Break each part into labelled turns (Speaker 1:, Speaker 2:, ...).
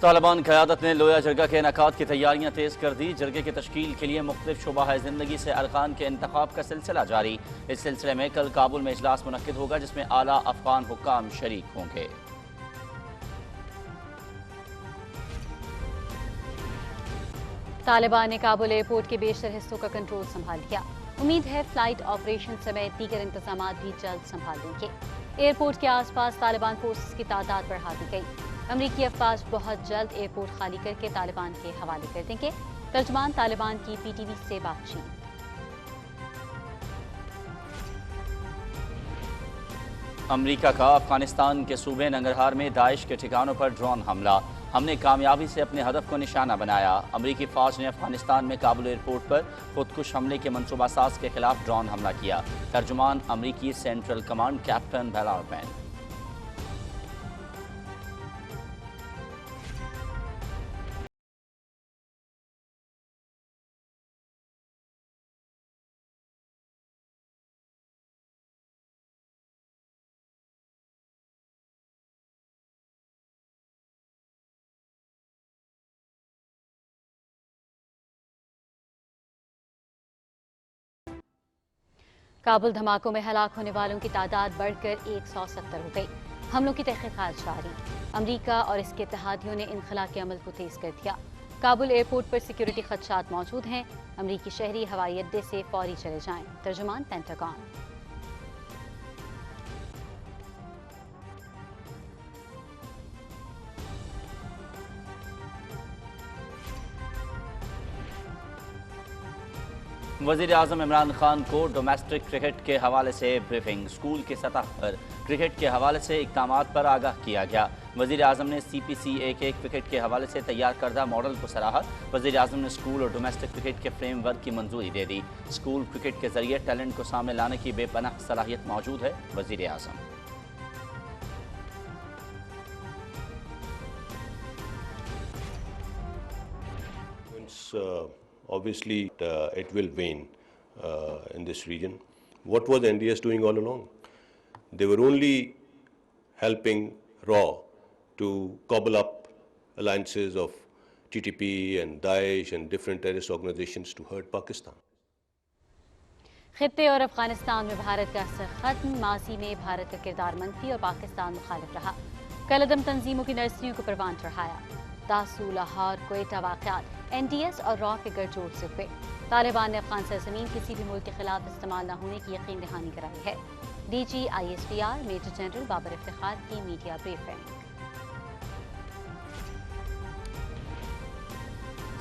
Speaker 1: طالبان قیادت نے لویا جرگہ کے انعقاد کی تیاریاں تیز کر دی۔ جرگے کی تشکیل کے لیے مختلف شعبہ زندگی سے ارکان کے انتخاب کا سلسلہ جاری۔ اس سلسلے میں کل کابل میں اجلاس منعقد ہوگا جس میں اعلیٰ افغان حکام شریک ہوں گے۔
Speaker 2: طالبان نے کابل ایئرپورٹ کے بیشتر حصوں کا کنٹرول سنبھال لیا۔ امید ہے فلائٹ آپریشن سمیت دیگر انتظامات بھی جلد سنبھال لیں گے۔ ایئرپورٹ کے آس پاس طالبان فورسز کی تعداد بڑھا دی گئی۔ امریکی افواج بہت جلد ایئرپورٹ خالی کر کے طالبان کے حوالے کر دیں گے۔ ترجمان طالبان کی پی ٹی وی سے بات چیت۔
Speaker 1: امریکہ کا افغانستان کے صوبے ننگرہار میں داعش کے ٹھکانوں پر ڈرون حملہ۔ ہم نے کامیابی سے اپنے ہدف کو نشانہ بنایا۔ امریکی فوج نے افغانستان میں کابل ایئرپورٹ پر خودکش حملے کے منصوبہ ساز کے خلاف ڈرون حملہ کیا۔ ترجمان امریکی سینٹرل کمانڈ کیپٹن بیلارمین۔
Speaker 2: کابل دھماکوں میں ہلاک ہونے والوں کی تعداد بڑھ کر 170 ہو گئی۔ حملوں کی تحقیقات جاری۔ امریکہ اور اس کے اتحادیوں نے انخلا کے عمل کو تیز کر دیا۔ کابل ایئرپورٹ پر سیکیورٹی خدشات موجود ہیں۔ امریکی شہری ہوائی اڈے سے فوری چلے جائیں۔ ترجمان پینٹاگون۔
Speaker 1: وزیر اعظم عمران خان کو ڈومیسٹک کرکٹ کے حوالے سے بریفنگ۔ اسکول کی سطح پر کرکٹ کے حوالے سے اقدامات پر آگاہ کیا گیا۔ وزیر اعظم نے سی پی سی اے کے کرکٹ کے حوالے سے تیار کردہ ماڈل کو سراہا۔ وزیر اعظم نے اسکول اور ڈومیسٹک کرکٹ کے فریم ورک کی منظوری دے دی۔ اسکول کرکٹ کے ذریعے ٹیلنٹ کو سامنے لانے کی بے پناہ صلاحیت موجود ہے: وزیر اعظم۔
Speaker 3: Obviously, it will wane in this region. What was NDS doing all along? They were only helping RAW to cobble up alliances of TTP and Daesh and different terrorist organizations to hurt Pakistan.
Speaker 2: خطے اور افغانستان میں بھارت کا اثر ختم۔ ماضی میں بھارت کا کردار منفی اور پاکستان مخالف رہا۔ کالعدم تنظیموں کی نرسریوں کو پروان چڑھایا۔ تاسو، لاہور، کوئٹہ واقعات این ڈی ایس اور را فگر جوڑ سے ہوئے۔ طالبان نے افغان سرزمین کسی بھی ملک کے خلاف استعمال نہ ہونے کی یقین دہانی کرائی ہے۔ D G I S P R major general Babar Iftikhar کی میڈیا بریفنگ۔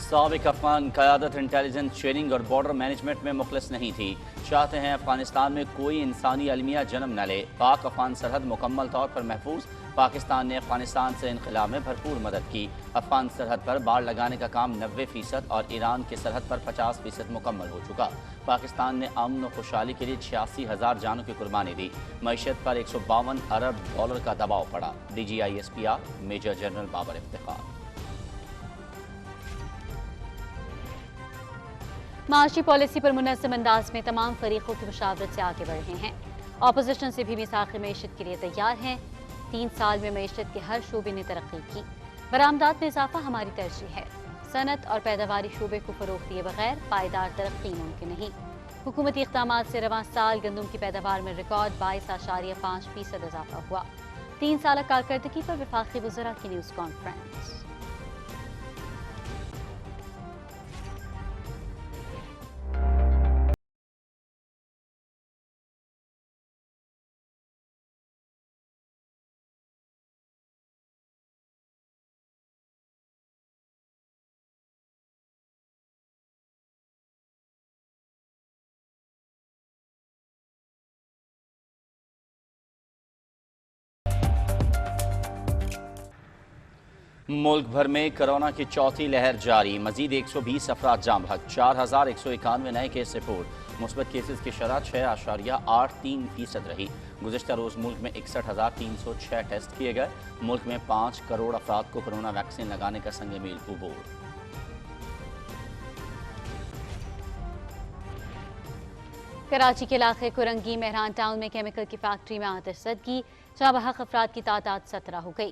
Speaker 1: سابق افغان قیادت انٹیلیجنس شیئرنگ اور بارڈر مینجمنٹ میں مخلص نہیں تھی۔ چاہتے ہیں افغانستان میں کوئی انسانی المیہ جنم نہ لے۔ پاک افغان سرحد مکمل طور پر محفوظ۔ پاکستان نے افغانستان سے انخلا میں بھرپور مدد کی۔ افغان سرحد پر باڑ لگانے کا کام 90% اور ایران کی سرحد پر 50% مکمل ہو چکا۔ پاکستان نے امن و خوشحالی کے لیے 86,000 جانوں کی قربانی دی۔ معیشت پر $152 ارب کا دباؤ پڑا۔ D G I S P R major general Babar Iftikhar.
Speaker 2: معاشی پالیسی پر منظم انداز میں تمام فریقوں کی مشاورت سے آگے بڑھ رہے ہیں۔ اپوزیشن سے بھی میثاق معیشت کے لیے تیار ہیں۔ 3 سال میں معیشت کے ہر شعبے نے ترقی کی۔ برآمدات میں اضافہ ہماری ترجیح ہے۔ صنعت اور پیداواری شعبے کو فروغ دیے بغیر پائیدار ترقی ممکن نہیں۔ حکومتی اقدامات سے رواں سال گندم کی پیداوار میں ریکارڈ 22.5% اضافہ ہوا۔ 3 سالہ کارکردگی پر وفاقی وزراء کی نیوز کانفرنس۔
Speaker 1: ملک بھر میں کرونا کی چوتھی لہر جاری۔ مزید 120 افراد جاں بحق۔ 4,191 نئے کیس رپورٹ۔ مثبت کیسز کی شرح 6.83% رہی۔ گزشتہ روز ملک میں 61,306 ٹیسٹ کیے گئے۔ ملک میں 5 کروڑ افراد کو کرونا ویکسین لگانے کا سنگ میل عبور۔
Speaker 2: کراچی کے علاقے کرنگی مہران ٹاؤن میں کیمیکل کی فیکٹری میں آتش زدگی، جاں بحق افراد کی تعداد 17 ہو گئی۔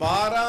Speaker 4: 12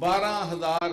Speaker 4: 12,000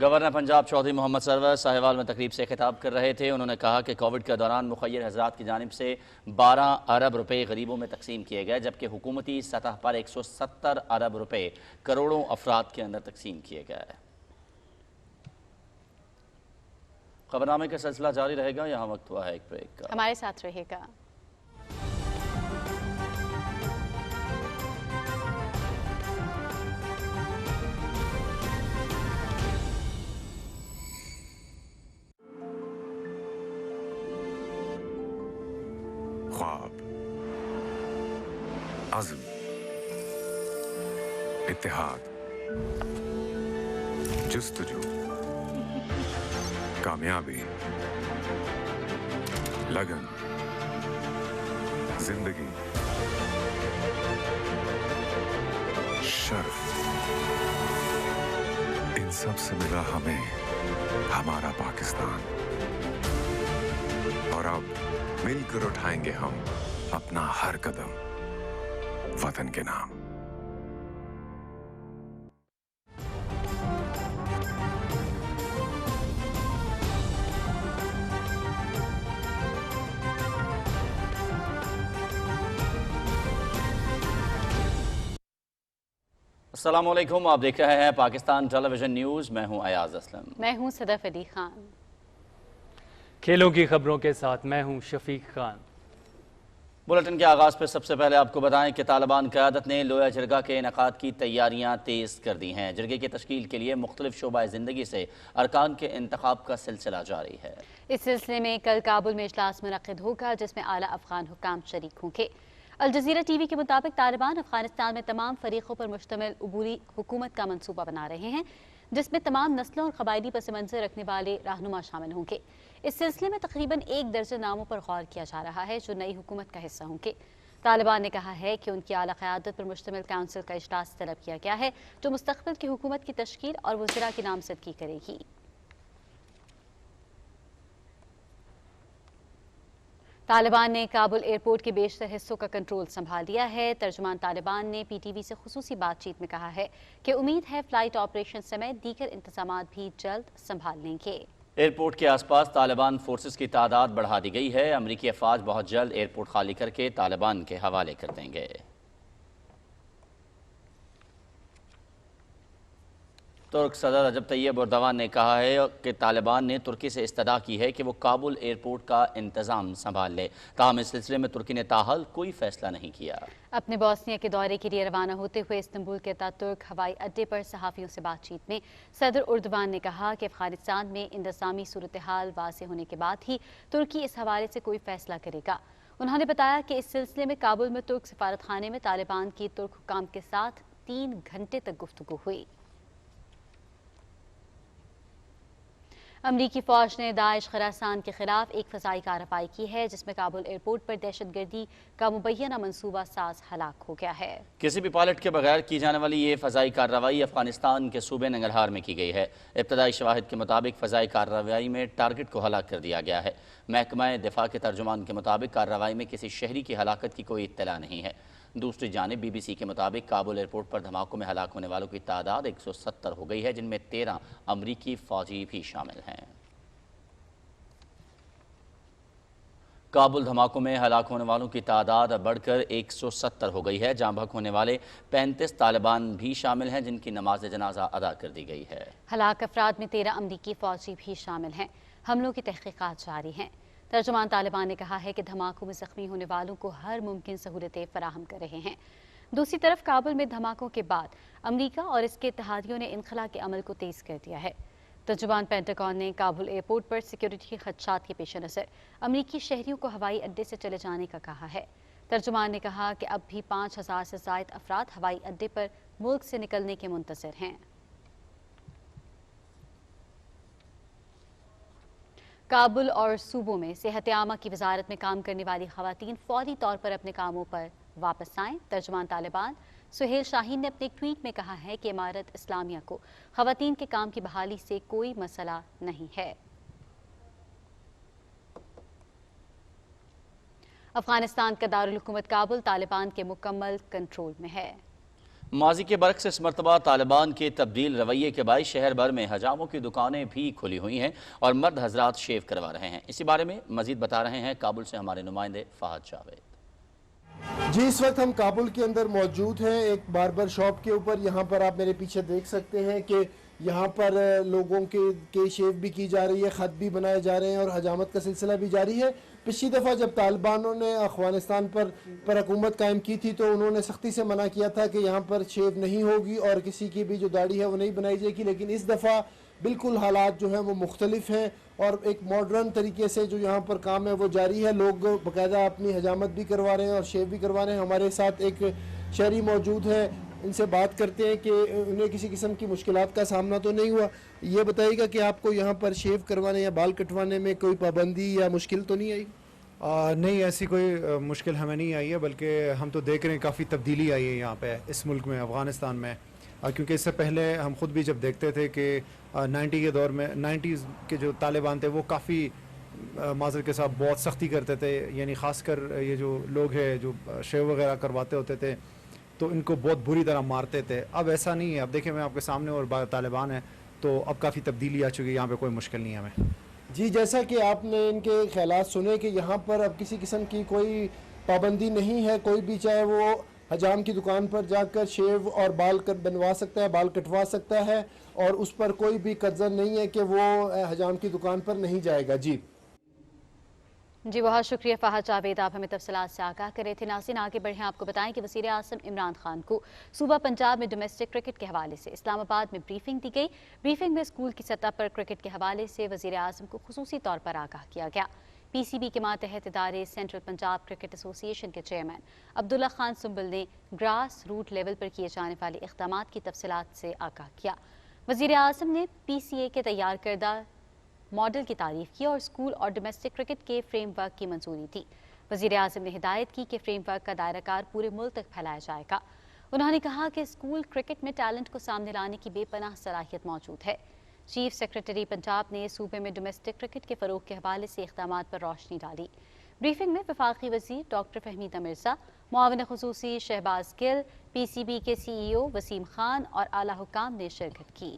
Speaker 1: گورنر پنجاب چودھری محمد سرور ساہیوال میں تقریب سے خطاب کر رہے تھے. انہوں نے کہا کہ کووڈ کے دوران مخیر حضرات کی جانب سے 12 ارب روپے غریبوں میں تقسیم کیے گئے، جبکہ حکومتی سطح پر 170 ارب روپے کروڑوں افراد کے اندر تقسیم کیے گئے. خبرنامے کا سلسلہ جاری رہے گا. یہاں وقت ہوا ہے ایک بریک کا.
Speaker 2: ہمارے ساتھ رہے گا.
Speaker 5: خواب، عزم، اتحاد، جستجو، کامیابی، لگن، زندگی، شرف، ان سب سے ملا ہمیں ہمارا پاکستان. اور اب مل کر اٹھائیں گے ہم اپنا ہر قدم وطن کے نام.
Speaker 1: السلام علیکم، آپ دیکھ رہے ہیں پاکستان ٹیلی ویژن نیوز. میں ہوں ایاز اسلم.
Speaker 2: میں ہوں صدف علی خان.
Speaker 6: کھیلوں کی خبروں کے ساتھ میں ہوں شفیق خان.
Speaker 1: بلٹن کے آغاز پر سب سے پہلے آپ کو بتائیں کہ طالبان قیادت نے لویا جرگہ کے انعقاد کی تیاریاں تیز کر دی ہیں. جرگے کی تشکیل کے لیے مختلف شعبہ زندگی سے ارکان کے انتخاب کا سلسلہ جاری ہے.
Speaker 2: اس سلسلے میں کل کابل میں اجلاس منعقد ہوگا جس میں اعلیٰ افغان حکام شریک ہوں گے. الجزیرہ ٹی وی کے مطابق طالبان افغانستان میں تمام فریقوں پر مشتمل عبوری حکومت کا منصوبہ بنا رہے ہیں جس میں تمام نسلوں اور قبائلی پس منظر رکھنے والے رہنما شامل ہوں گے. اس سلسلے میں تقریباً 1 درجن ناموں پر غور کیا جا رہا ہے جو نئی حکومت کا حصہ ہوں گے. طالبان نے کہا ہے کہ ان کی اعلیٰ قیادت پر مشتمل کونسل کا اجلاس طلب کیا گیا ہے جو مستقبل کی حکومت کی تشکیل اور وزراء کی نامزدگی کرے گی. طالبان نے کابل ایئرپورٹ کے بیشتر حصوں کا کنٹرول سنبھال لیا ہے. ترجمان طالبان نے پی ٹی وی سے خصوصی بات چیت میں کہا ہے کہ امید ہے فلائٹ آپریشن سمیت دیگر انتظامات بھی جلد سنبھال لیں گے.
Speaker 1: ایئرپورٹ کے آس پاس طالبان فورسز کی تعداد بڑھا دی گئی ہے. امریکی افواج بہت جلد ایئرپورٹ خالی کر کے طالبان کے حوالے کر دیں گے. ترک صدر رجب طیب اردوان نے کہا ہے کہ طالبان نے ترکی سے استدعا کی ہے کہ وہ کابل ایئرپورٹ کا انتظام سنبھال لے. تاہم اس سلسلے میں ترکی نے تاحال کوئی فیصلہ نہیں کیا. اپنے
Speaker 2: بوسنیا کے دورے کے لیے روانہ ہوتے ہوئے استنبول کے ترک ہوائی اڈے پر صحافیوں سے بات چیت میں صدر اردوان نے کہا کہ افغانستان میں انتظامی صورتحال واضح ہونے کے بعد ہی ترکی اس حوالے سے کوئی فیصلہ کرے گا. انہوں نے بتایا کہ اس سلسلے میں کابل میں ترک سفارت خانے میں طالبان کی ترک حکام کے ساتھ 3 گھنٹے تک گفتگو ہوئی. امریکی فوج نے داعش خراسان کے خلاف ایک فضائی کارروائی کی ہے جس میں کابل ایئرپورٹ پر دہشت گردی کا مبینہ منصوبہ ساز ہلاک ہو گیا ہے.
Speaker 1: کسی بھی پائلٹ کے بغیر کی جانے والی یہ فضائی کارروائی افغانستان کے صوبے ننگرہار میں کی گئی ہے. ابتدائی شواہد کے مطابق فضائی کارروائی میں ٹارگٹ کو ہلاک کر دیا گیا ہے. محکمہ دفاع کے ترجمان کے مطابق کارروائی میں کسی شہری کی ہلاکت کی کوئی اطلاع نہیں ہے. دوسری جانب بی بی سی کے مطابق کابل ایئرپورٹ پر دھماکوں میں ہلاک ہونے والوں کی تعداد 170 ہو گئی ہے جن میں 13 امریکی فوجی بھی شامل ہیں. کابل دھماکوں میں ہلاک ہونے والوں کی تعداد بڑھ کر 170 ہو گئی ہے. جاں بحق ہونے والے 35 طالبان بھی شامل ہیں جن کی نماز جنازہ ادا کر دی گئی ہے.
Speaker 2: ہلاک افراد میں 13 امریکی فوجی بھی شامل ہیں. حملوں کی تحقیقات جاری ہیں. ترجمان طالبان نے کہا ہے کہ دھماکوں میں زخمی ہونے والوں کو ہر ممکن سہولتیں فراہم کر رہے ہیں. دوسری طرف کابل میں دھماکوں کے بعد امریکہ اور اس کے اتحادیوں نے انخلا کے عمل کو تیز کر دیا ہے. ترجمان پینٹاگون نے کابل ایئرپورٹ پر سیکیورٹی خدشات کے پیش نظر امریکی شہریوں کو ہوائی اڈے سے چلے جانے کا کہا ہے. ترجمان نے کہا کہ اب بھی 5000 سے زائد افراد ہوائی اڈے پر ملک سے نکلنے کے منتظر ہیں. کابل اور صوبوں میں صحت عامہ کی وزارت میں کام کرنے والی خواتین فوری طور پر اپنے کاموں پر واپس آئیں. ترجمان طالبان سہیل شاہین نے اپنے ایک ٹویٹ میں کہا ہے کہ امارت اسلامیہ کو خواتین کے کام کی بحالی سے کوئی مسئلہ نہیں ہے. افغانستان کا دارالحکومت کابل طالبان کے مکمل کنٹرول میں ہے.
Speaker 1: ماضی کے برعکس اس مرتبہ طالبان کے تبدیل رویے کے باعث شہر بھر میں حجاموں کی دکانیں بھی کھلی ہوئی ہیں اور مرد حضرات شیو کروا رہے ہیں۔ اسی بارے میں مزید بتا رہے ہیں کابل سے ہمارے نمائندے فہد جاوید۔
Speaker 7: جی اس وقت ہم کابل کے اندر موجود ہیں ایک باربر شاپ کے اوپر۔ یہاں پر آپ میرے پیچھے دیکھ سکتے ہیں کہ یہاں پر لوگوں کے شیو بھی کی جا رہی ہے، خط بھی بنائے جا رہے ہیں اور حجامت کا سلسلہ بھی جاری ہے۔ پچھلی دفعہ جب طالبانوں نے افغانستان پر حکومت قائم کی تھی تو انہوں نے سختی سے منع کیا تھا کہ یہاں پر شیو نہیں ہوگی اور کسی کی بھی جو داڑھی ہے وہ نہیں بنائی جائے گی، لیکن اس دفعہ بالکل حالات جو ہیں وہ مختلف ہیں اور ایک ماڈرن طریقے سے جو یہاں پر کام ہے وہ جاری ہے۔ لوگ باقاعدہ اپنی حجامت بھی کروا رہے ہیں اور شیو بھی کروا رہے ہیں۔ ہمارے ساتھ ایک شہری موجود ہے، ان سے بات کرتے ہیں کہ انہیں کسی قسم کی مشکلات کا سامنا تو نہیں ہوا۔ یہ بتائیے گا کہ آپ کو یہاں پر شیو کروانے یا بال کٹوانے میں کوئی پابندی یا مشکل تو نہیں آئی؟
Speaker 8: نہیں، ایسی کوئی مشکل ہمیں نہیں آئی ہے، بلکہ ہم تو دیکھ رہے ہیں کافی تبدیلی آئی ہے یہاں پہ اس ملک میں، افغانستان میں، کیونکہ اس سے پہلے ہم خود بھی جب دیکھتے تھے کہ 90 کے دور میں 90s کے جو طالبان تھے وہ کافی معذرت کے ساتھ بہت سختی کرتے تھے، یعنی خاص کر یہ جو لوگ ہیں جو شیو وغیرہ کرواتے ہوتے تھے تو ان کو بہت بری طرح مارتے تھے۔ اب ایسا نہیں ہے، اب دیکھیں میں آپ کے سامنے اور طالبان ہیں تو اب کافی تبدیلی آ چکی ہے، یہاں پہ کوئی مشکل نہیں ہے ہمیں۔
Speaker 7: جی جیسا کہ آپ نے ان کے خیالات سنے کہ یہاں پر اب کسی قسم کی کوئی پابندی نہیں ہے، کوئی بھی چاہے وہ حجام کی دکان پر جا کر شیو اور بال بنوا سکتا ہے، بال کٹوا سکتا ہے اور اس پر کوئی بھی قدر نہیں ہے کہ وہ حجام کی دکان پر نہیں جائے گا۔
Speaker 2: جی بہت شکریہ فہد جاوید، آپ ہمیں تفصیلات سے آگاہ کر رہے تھے۔ ناظرین آگے بڑھیں، آپ کو بتائیں کہ وزیر اعظم عمران خان کو صوبہ پنجاب میں ڈومیسٹک کرکٹ کے حوالے سے اسلام آباد میں بریفنگ دی گئی۔ بریفنگ میں اسکول کی سطح پر کرکٹ کے حوالے سے وزیر اعظم کو خصوصی طور پر آگاہ کیا گیا۔ پی سی بی کے ماتحت ادارے سینٹرل پنجاب کرکٹ ایسوسی ایشن کے چیئرمین عبداللہ خان سنبل نے گراس روٹ لیول پر کیے جانے والے اقدامات کی تفصیلات سے آگاہ کیا۔ وزیر اعظم نے پی سی اے کے تیار کردہ ماڈل کی تعریف کی اور اسکول اور ڈومیسٹک کرکٹ کے فریم ورک کی منظوری دی۔ وزیر اعظم نے ہدایت کی کہ فریم ورک کا دائرہ کار پورے ملک تک پھیلایا جائے گا۔ انہوں نے کہا کہ اسکول کرکٹ میں ٹیلنٹ کو سامنے لانے کی بے پناہ صلاحیت موجود ہے۔ چیف سیکرٹری پنجاب نے صوبے میں ڈومیسٹک کرکٹ کے فروغ کے حوالے سے اقدامات پر روشنی ڈالی۔ بریفنگ میں وفاقی وزیر ڈاکٹر فہمیدہ مرزا، معاون خصوصی شہباز گل، پی سی بی کے سی ای او وسیم خان اور اعلیٰ حکام نے شرکت کی۔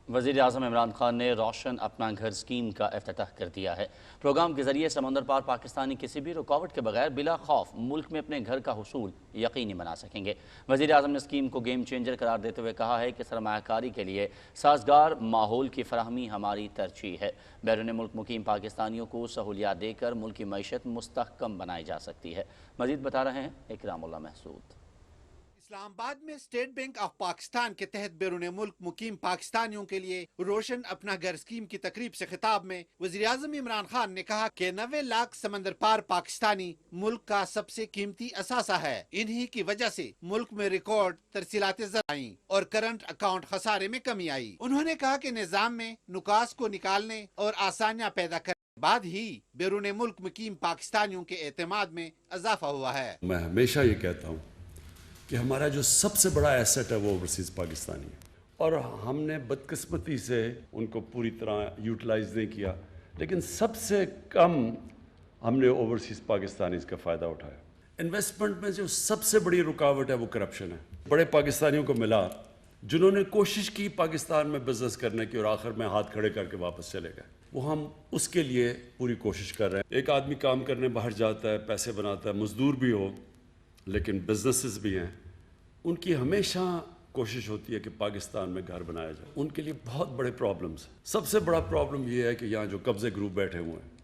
Speaker 1: وزیر اعظم عمران خان نے روشن اپنا گھر اسکیم کا افتتاح کر دیا ہے۔ پروگرام کے ذریعے سمندر پار پاکستانی کسی بھی رکاوٹ کے بغیر بلا خوف ملک میں اپنے گھر کا حصول یقینی بنا سکیں گے۔ وزیر اعظم نے اسکیم کو گیم چینجر قرار دیتے ہوئے کہا ہے کہ سرمایہ کاری کے لیے سازگار ماحول کی فراہمی ہماری ترجیح ہے۔ بیرون ملک مقیم پاکستانیوں کو سہولیات دے کر ملک کی معیشت مستحکم بنائی جا سکتی ہے۔ مزید بتا رہے ہیں اکرام اللہ محسود۔
Speaker 9: اسلام آباد میں اسٹیٹ بینک آف پاکستان کے تحت بیرون ملک مقیم پاکستانیوں کے لیے روشن اپنا گھر اسکیم کی تقریب سے خطاب میں وزیر اعظم عمران خان نے کہا کہ 90 لاکھ سمندر پار پاکستانی ملک کا سب سے قیمتی اثاثہ ہے۔ انہی کی وجہ سے ملک میں ریکارڈ ترسیلات زر آئیں اور کرنٹ اکاؤنٹ خسارے میں کمی آئی۔ انہوں نے کہا کہ نظام میں نکاس کو نکالنے اور آسانیاں پیدا کرنے کے بعد ہی بیرون ملک مقیم پاکستانیوں کے اعتماد میں اضافہ ہوا ہے۔
Speaker 10: میں ہمیشہ یہ کہتا ہوں کہ ہمارا جو سب سے بڑا ایسٹ ہے وہ اوورسیز پاکستانی ہے، اور ہم نے بدقسمتی سے ان کو پوری طرح یوٹیلائز نہیں کیا، لیکن سب سے کم ہم نے اوورسیز پاکستانیز کا فائدہ اٹھایا۔ انویسٹمنٹ میں جو سب سے بڑی رکاوٹ ہے وہ کرپشن ہے۔ بڑے پاکستانیوں کو ملا جنہوں نے کوشش کی پاکستان میں بزنس کرنے کی اور آخر میں ہاتھ کھڑے کر کے واپس چلے گئے۔ وہ ہم اس کے لیے پوری کوشش کر رہے ہیں۔ ایک آدمی کام کرنے باہر جاتا ہے، پیسے بناتا ہے، مزدور بھی ہو لیکن بزنسز بھی ہیں، ان کی ہمیشہ کوشش ہوتی ہے کہ پاکستان میں گھر بنایا جائے۔ ان کے لیے بہت بڑے پرابلمز ہیں۔ سب سے بڑا پرابلم یہ ہے کہ یہاں جو قبضے گروپ بیٹھے ہوئے ہیں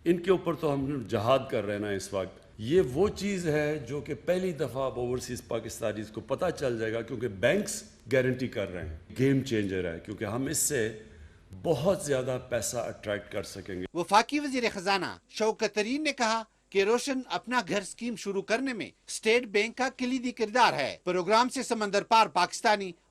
Speaker 10: ان کے اوپر تو ہم جہاد کر رہے ہیں نا اس وقت۔ یہ وہ چیز ہے جو کہ پہلی دفعہ اب اوورسیز پاکستانیز کو پتہ چل جائے گا، کیونکہ بینکس گارنٹی کر رہے ہیں۔ گیم چینجر ہے کیونکہ ہم اس سے بہت زیادہ پیسہ اٹریکٹ کر سکیں گے۔
Speaker 9: وفاقی وزیر خزانہ شوکت ترین نے کہا کہ روشن اپنا گھر اسکیم شروع کرنے میں اسٹیٹ بینک کا کلیدی کردار ہے۔ پروگرام سے سمندر پار Pakistani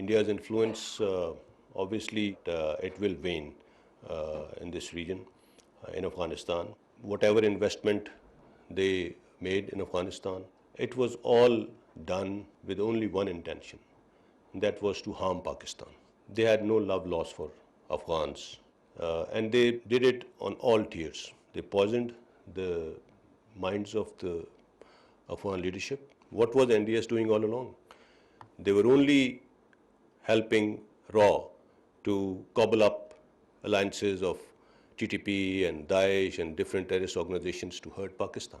Speaker 3: India's influence, obviously, it will wane in this region, in Afghanistan. Whatever investment they made in Afghanistan, it was all done with only one intention, that was to harm Pakistan. They had no love lost for Afghans, and they did it on all tiers. They poisoned the minds of the Afghan leadership. What was NDS doing all along? They were only helping RAW to cobble up alliances of TTP and Daesh and different terrorist organizations to hurt Pakistan.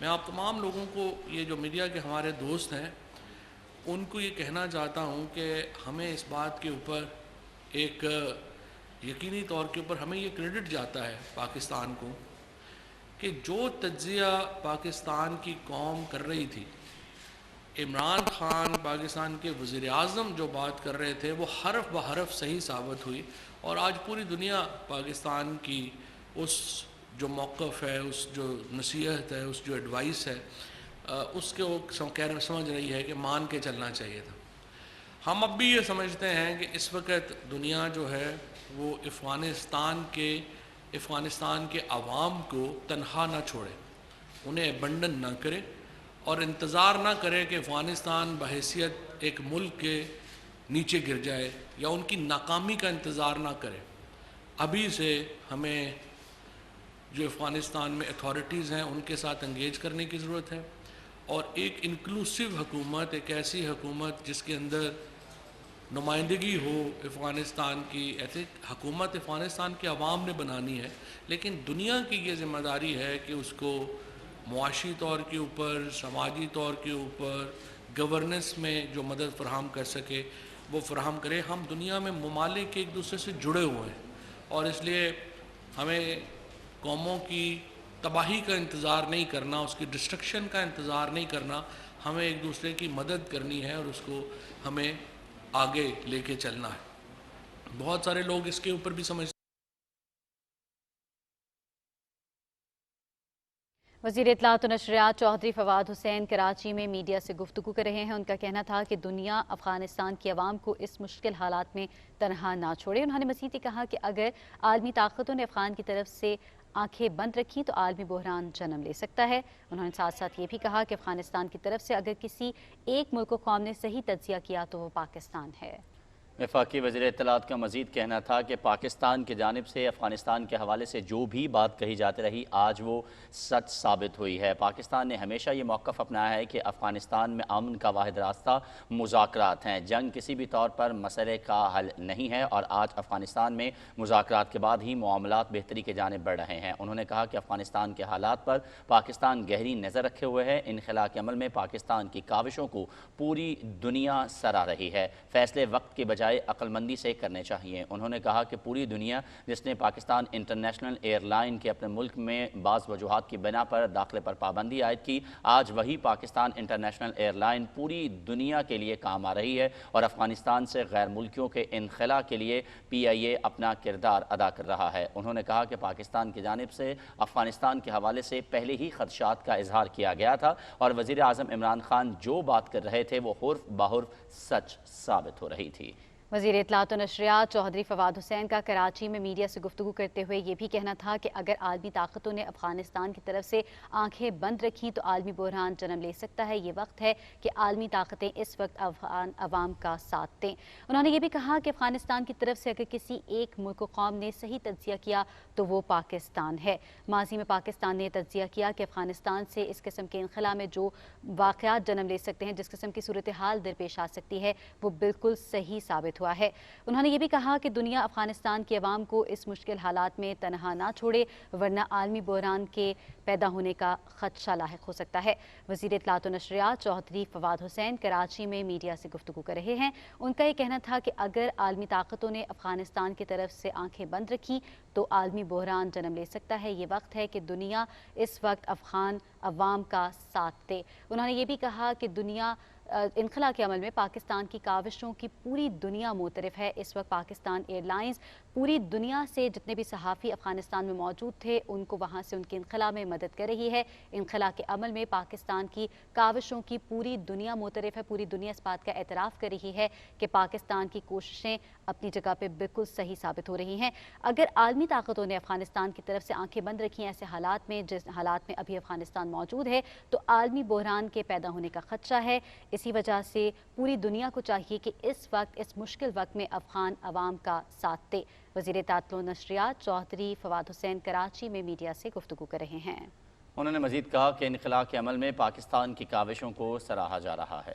Speaker 11: میں آپ تمام لوگوں کو، یہ جو media کے ہمارے دوست ہیں، ان کو یہ کہنا چاہتا ہوں کہ ہمیں اس بات کے اوپر ایک یقینی طور کے اوپر ہمیں یہ کریڈٹ جاتا ہے پاکستان کو کہ جو تجزیہ پاکستان کی قوم کر رہی تھی، عمران خان پاکستان کے وزیر اعظم جو بات کر رہے تھے، وہ حرف بحرف صحیح ثابت ہوئی، اور آج پوری دنیا پاکستان کی اس جو موقف ہے، اس جو نصیحت ہے، اس جو ایڈوائس ہے، اس کے وہ سمجھ رہی ہے کہ مان کے چلنا چاہیے تھا۔ ہم اب بھی یہ سمجھتے ہیں کہ اس وقت دنیا جو ہے وہ افغانستان کے عوام کو تنہا نہ چھوڑے، انہیں ایبنڈن نہ کرے، اور انتظار نہ کرے کہ افغانستان بحیثیت ایک ملک کے نیچے گر جائے، یا ان کی ناکامی کا انتظار نہ کرے۔ ابھی سے ہمیں جو افغانستان میں اتھارٹیز ہیں ان کے ساتھ انگیج کرنے کی ضرورت ہے، اور ایک انکلوسیو حکومت، ایک ایسی حکومت جس کے اندر نمائندگی ہو افغانستان کی، ایسی حکومت افغانستان کے عوام نے بنانی ہے، لیکن دنیا کی یہ ذمہ داری ہے کہ اس کو معاشی طور کے اوپر، سماجی طور کے اوپر، گورننس میں جو مدد فراہم کر سکے وہ فراہم کرے۔ ہم دنیا میں ممالک ایک دوسرے سے جڑے ہوئے ہیں، اور اس لیے ہمیں قوموں کی تباہی کا انتظار نہیں کرنا، اس کی ڈسٹرکشن کا انتظار نہیں کرنا، ہمیں ایک دوسرے کی مدد کرنی ہے، اور اس کو ہمیں آگے لے کے چلنا ہے۔ بہت سارے لوگ اس کے اوپر بھی سمجھتے ہیں۔
Speaker 2: وزیر اطلاعات و نشریات چودھری فواد حسین کراچی میں میڈیا سے گفتگو کر رہے ہیں۔ ان کا کہنا تھا کہ دنیا افغانستان کی عوام کو اس مشکل حالات میں تنہا نہ چھوڑے۔ انہوں نے مزید یہ کہا کہ اگر عالمی طاقتوں نے افغان کی طرف سے آنکھیں بند رکھی تو عالمی بحران جنم لے سکتا ہے۔ انہوں نے ساتھ ساتھ یہ بھی کہا کہ افغانستان کی طرف سے اگر کسی ایک ملک و قوم نے صحیح تجزیہ کیا تو وہ پاکستان ہے۔
Speaker 1: وفاقی وزیر اطلاعات کا مزید کہنا تھا کہ پاکستان کی جانب سے افغانستان کے حوالے سے جو بھی بات کہی جاتی رہی آج وہ سچ ثابت ہوئی ہے۔ پاکستان نے ہمیشہ یہ موقف اپنایا ہے کہ افغانستان میں امن کا واحد راستہ مذاکرات ہیں، جنگ کسی بھی طور پر مسئلے کا حل نہیں ہے، اور آج افغانستان میں مذاکرات کے بعد ہی معاملات بہتری کی جانب بڑھ رہے ہیں۔ انہوں نے کہا کہ افغانستان کے حالات پر پاکستان گہری نظر رکھے ہوئے ہے۔ انخلا کے عمل میں پاکستان کی کاوشوں کو پوری دنیا سراہ رہی ہے، فیصلے وقت کے بجائے عقل مندی سے کرنے چاہیے۔ انہوں نے کہا کہ پوری دنیا جس نے پاکستان انٹرنیشنل ایئر لائن کے اپنے ملک میں بعض وجوہات کی بنا پر داخلے پر پابندی عائد کی، آج وہی پاکستان انٹرنیشنل ایئر لائن پوری دنیا کے لیے کام آ رہی ہے، اور افغانستان سے غیر ملکیوں کے انخلا کے لیے PIA اپنا کردار ادا کر رہا ہے۔ انہوں نے کہا کہ پاکستان کی جانب سے افغانستان کے حوالے سے پہلے ہی خدشات کا اظہار کیا گیا تھا، اور وزیر اعظم عمران خان جو بات کر رہے تھے وہ حرف بحرف سچ ثابت ہو رہی تھی۔
Speaker 2: وزیر اطلاعات و نشریات چودھری فواد حسین کا کراچی میں میڈیا سے گفتگو کرتے ہوئے یہ بھی کہنا تھا کہ اگر عالمی طاقتوں نے افغانستان کی طرف سے آنکھیں بند رکھی تو عالمی بحران جنم لے سکتا ہے۔ یہ وقت ہے کہ عالمی طاقتیں اس وقت افغان عوام کا ساتھ دیں۔ انہوں نے یہ بھی کہا کہ افغانستان کی طرف سے اگر کسی ایک ملک و قوم نے صحیح تجزیہ کیا تو وہ پاکستان ہے۔ ماضی میں پاکستان نے تجزیہ کیا کہ افغانستان سے اس قسم کے انخلا میں جو واقعات جنم لے سکتے ہیں، جس قسم کی صورتحال درپیش آ سکتی ہے، وہ بالکل صحیح ثابت ہوا ہے۔ انہوں نے یہ بھی کہا کہ دنیا افغانستان کے عوام کو اس مشکل حالات میں تنہا نہ چھوڑے، ورنہ عالمی بحران کے پیدا ہونے کا خدشہ لاحق ہو سکتا ہے۔ وزیر اطلاعات و نشریات چودھری فواد حسین کراچی میں میڈیا سے گفتگو کر رہے ہیں۔ ان کا یہ کہنا تھا کہ اگر عالمی طاقتوں نے افغانستان کی طرف سے آنکھیں بند رکھی تو عالمی بحران جنم لے سکتا ہے۔ یہ وقت ہے کہ دنیا اس وقت افغان عوام کا ساتھ دے۔ انہوں نے یہ بھی کہا کہ دنیا انخلا کے عمل میں پاکستان کی کاوشوں کی پوری دنیا معترف ہے۔ اس وقت پاکستان ایئر لائنز پوری دنیا سے جتنے بھی صحافی افغانستان میں موجود تھے ان کو وہاں سے ان کی انخلا میں مدد کر رہی ہے۔ انخلا کے عمل میں پاکستان کی کاوشوں کی پوری دنیا معترف ہے، پوری دنیا اس بات کا اعتراف کر رہی ہے کہ پاکستان کی کوششیں اپنی جگہ پہ بالکل صحیح ثابت ہو رہی ہیں۔ اگر عالمی طاقتوں نے افغانستان کی طرف سے آنکھیں بند رکھی ایسے حالات میں، جس حالات میں ابھی افغانستان موجود ہے، تو عالمی بحران کے پیدا ہونے کا خدشہ ہے۔ اسی وجہ سے پوری دنیا کو چاہیے کہ اس وقت، اس مشکل وقت میں افغان عوام کا ساتھ دے۔ وزیر اطلاعات و نشریات چودھری فواد حسین کراچی میں میڈیا سے گفتگو کر رہے ہیں۔
Speaker 1: انہوں نے مزید کہا کہ انخلا کے عمل میں پاکستان کی کاوشوں کو سراہا جا رہا ہے۔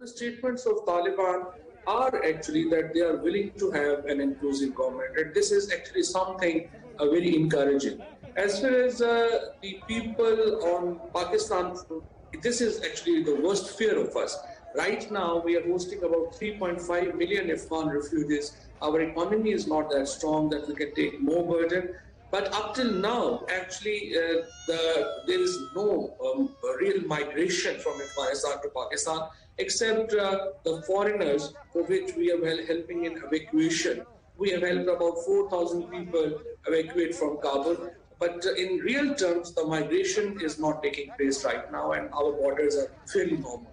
Speaker 12: The statements of Taliban are actually that they are willing to have an inclusive government, and this is actually something very encouraging. As far as the people on Pakistan, this is actually the worst fear of us. Right now, we are hosting about 3.5 million Afghan refugees. Our economy is not that strong that we can take more burden. But up till now, actually, there is no real migration from Afghanistan to Pakistan, except the foreigners for which we are helping in evacuation. We have helped about 4,000 people evacuate from Kabul. But in real terms, the migration is not taking place right now, and our borders are fairly normal.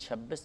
Speaker 1: 26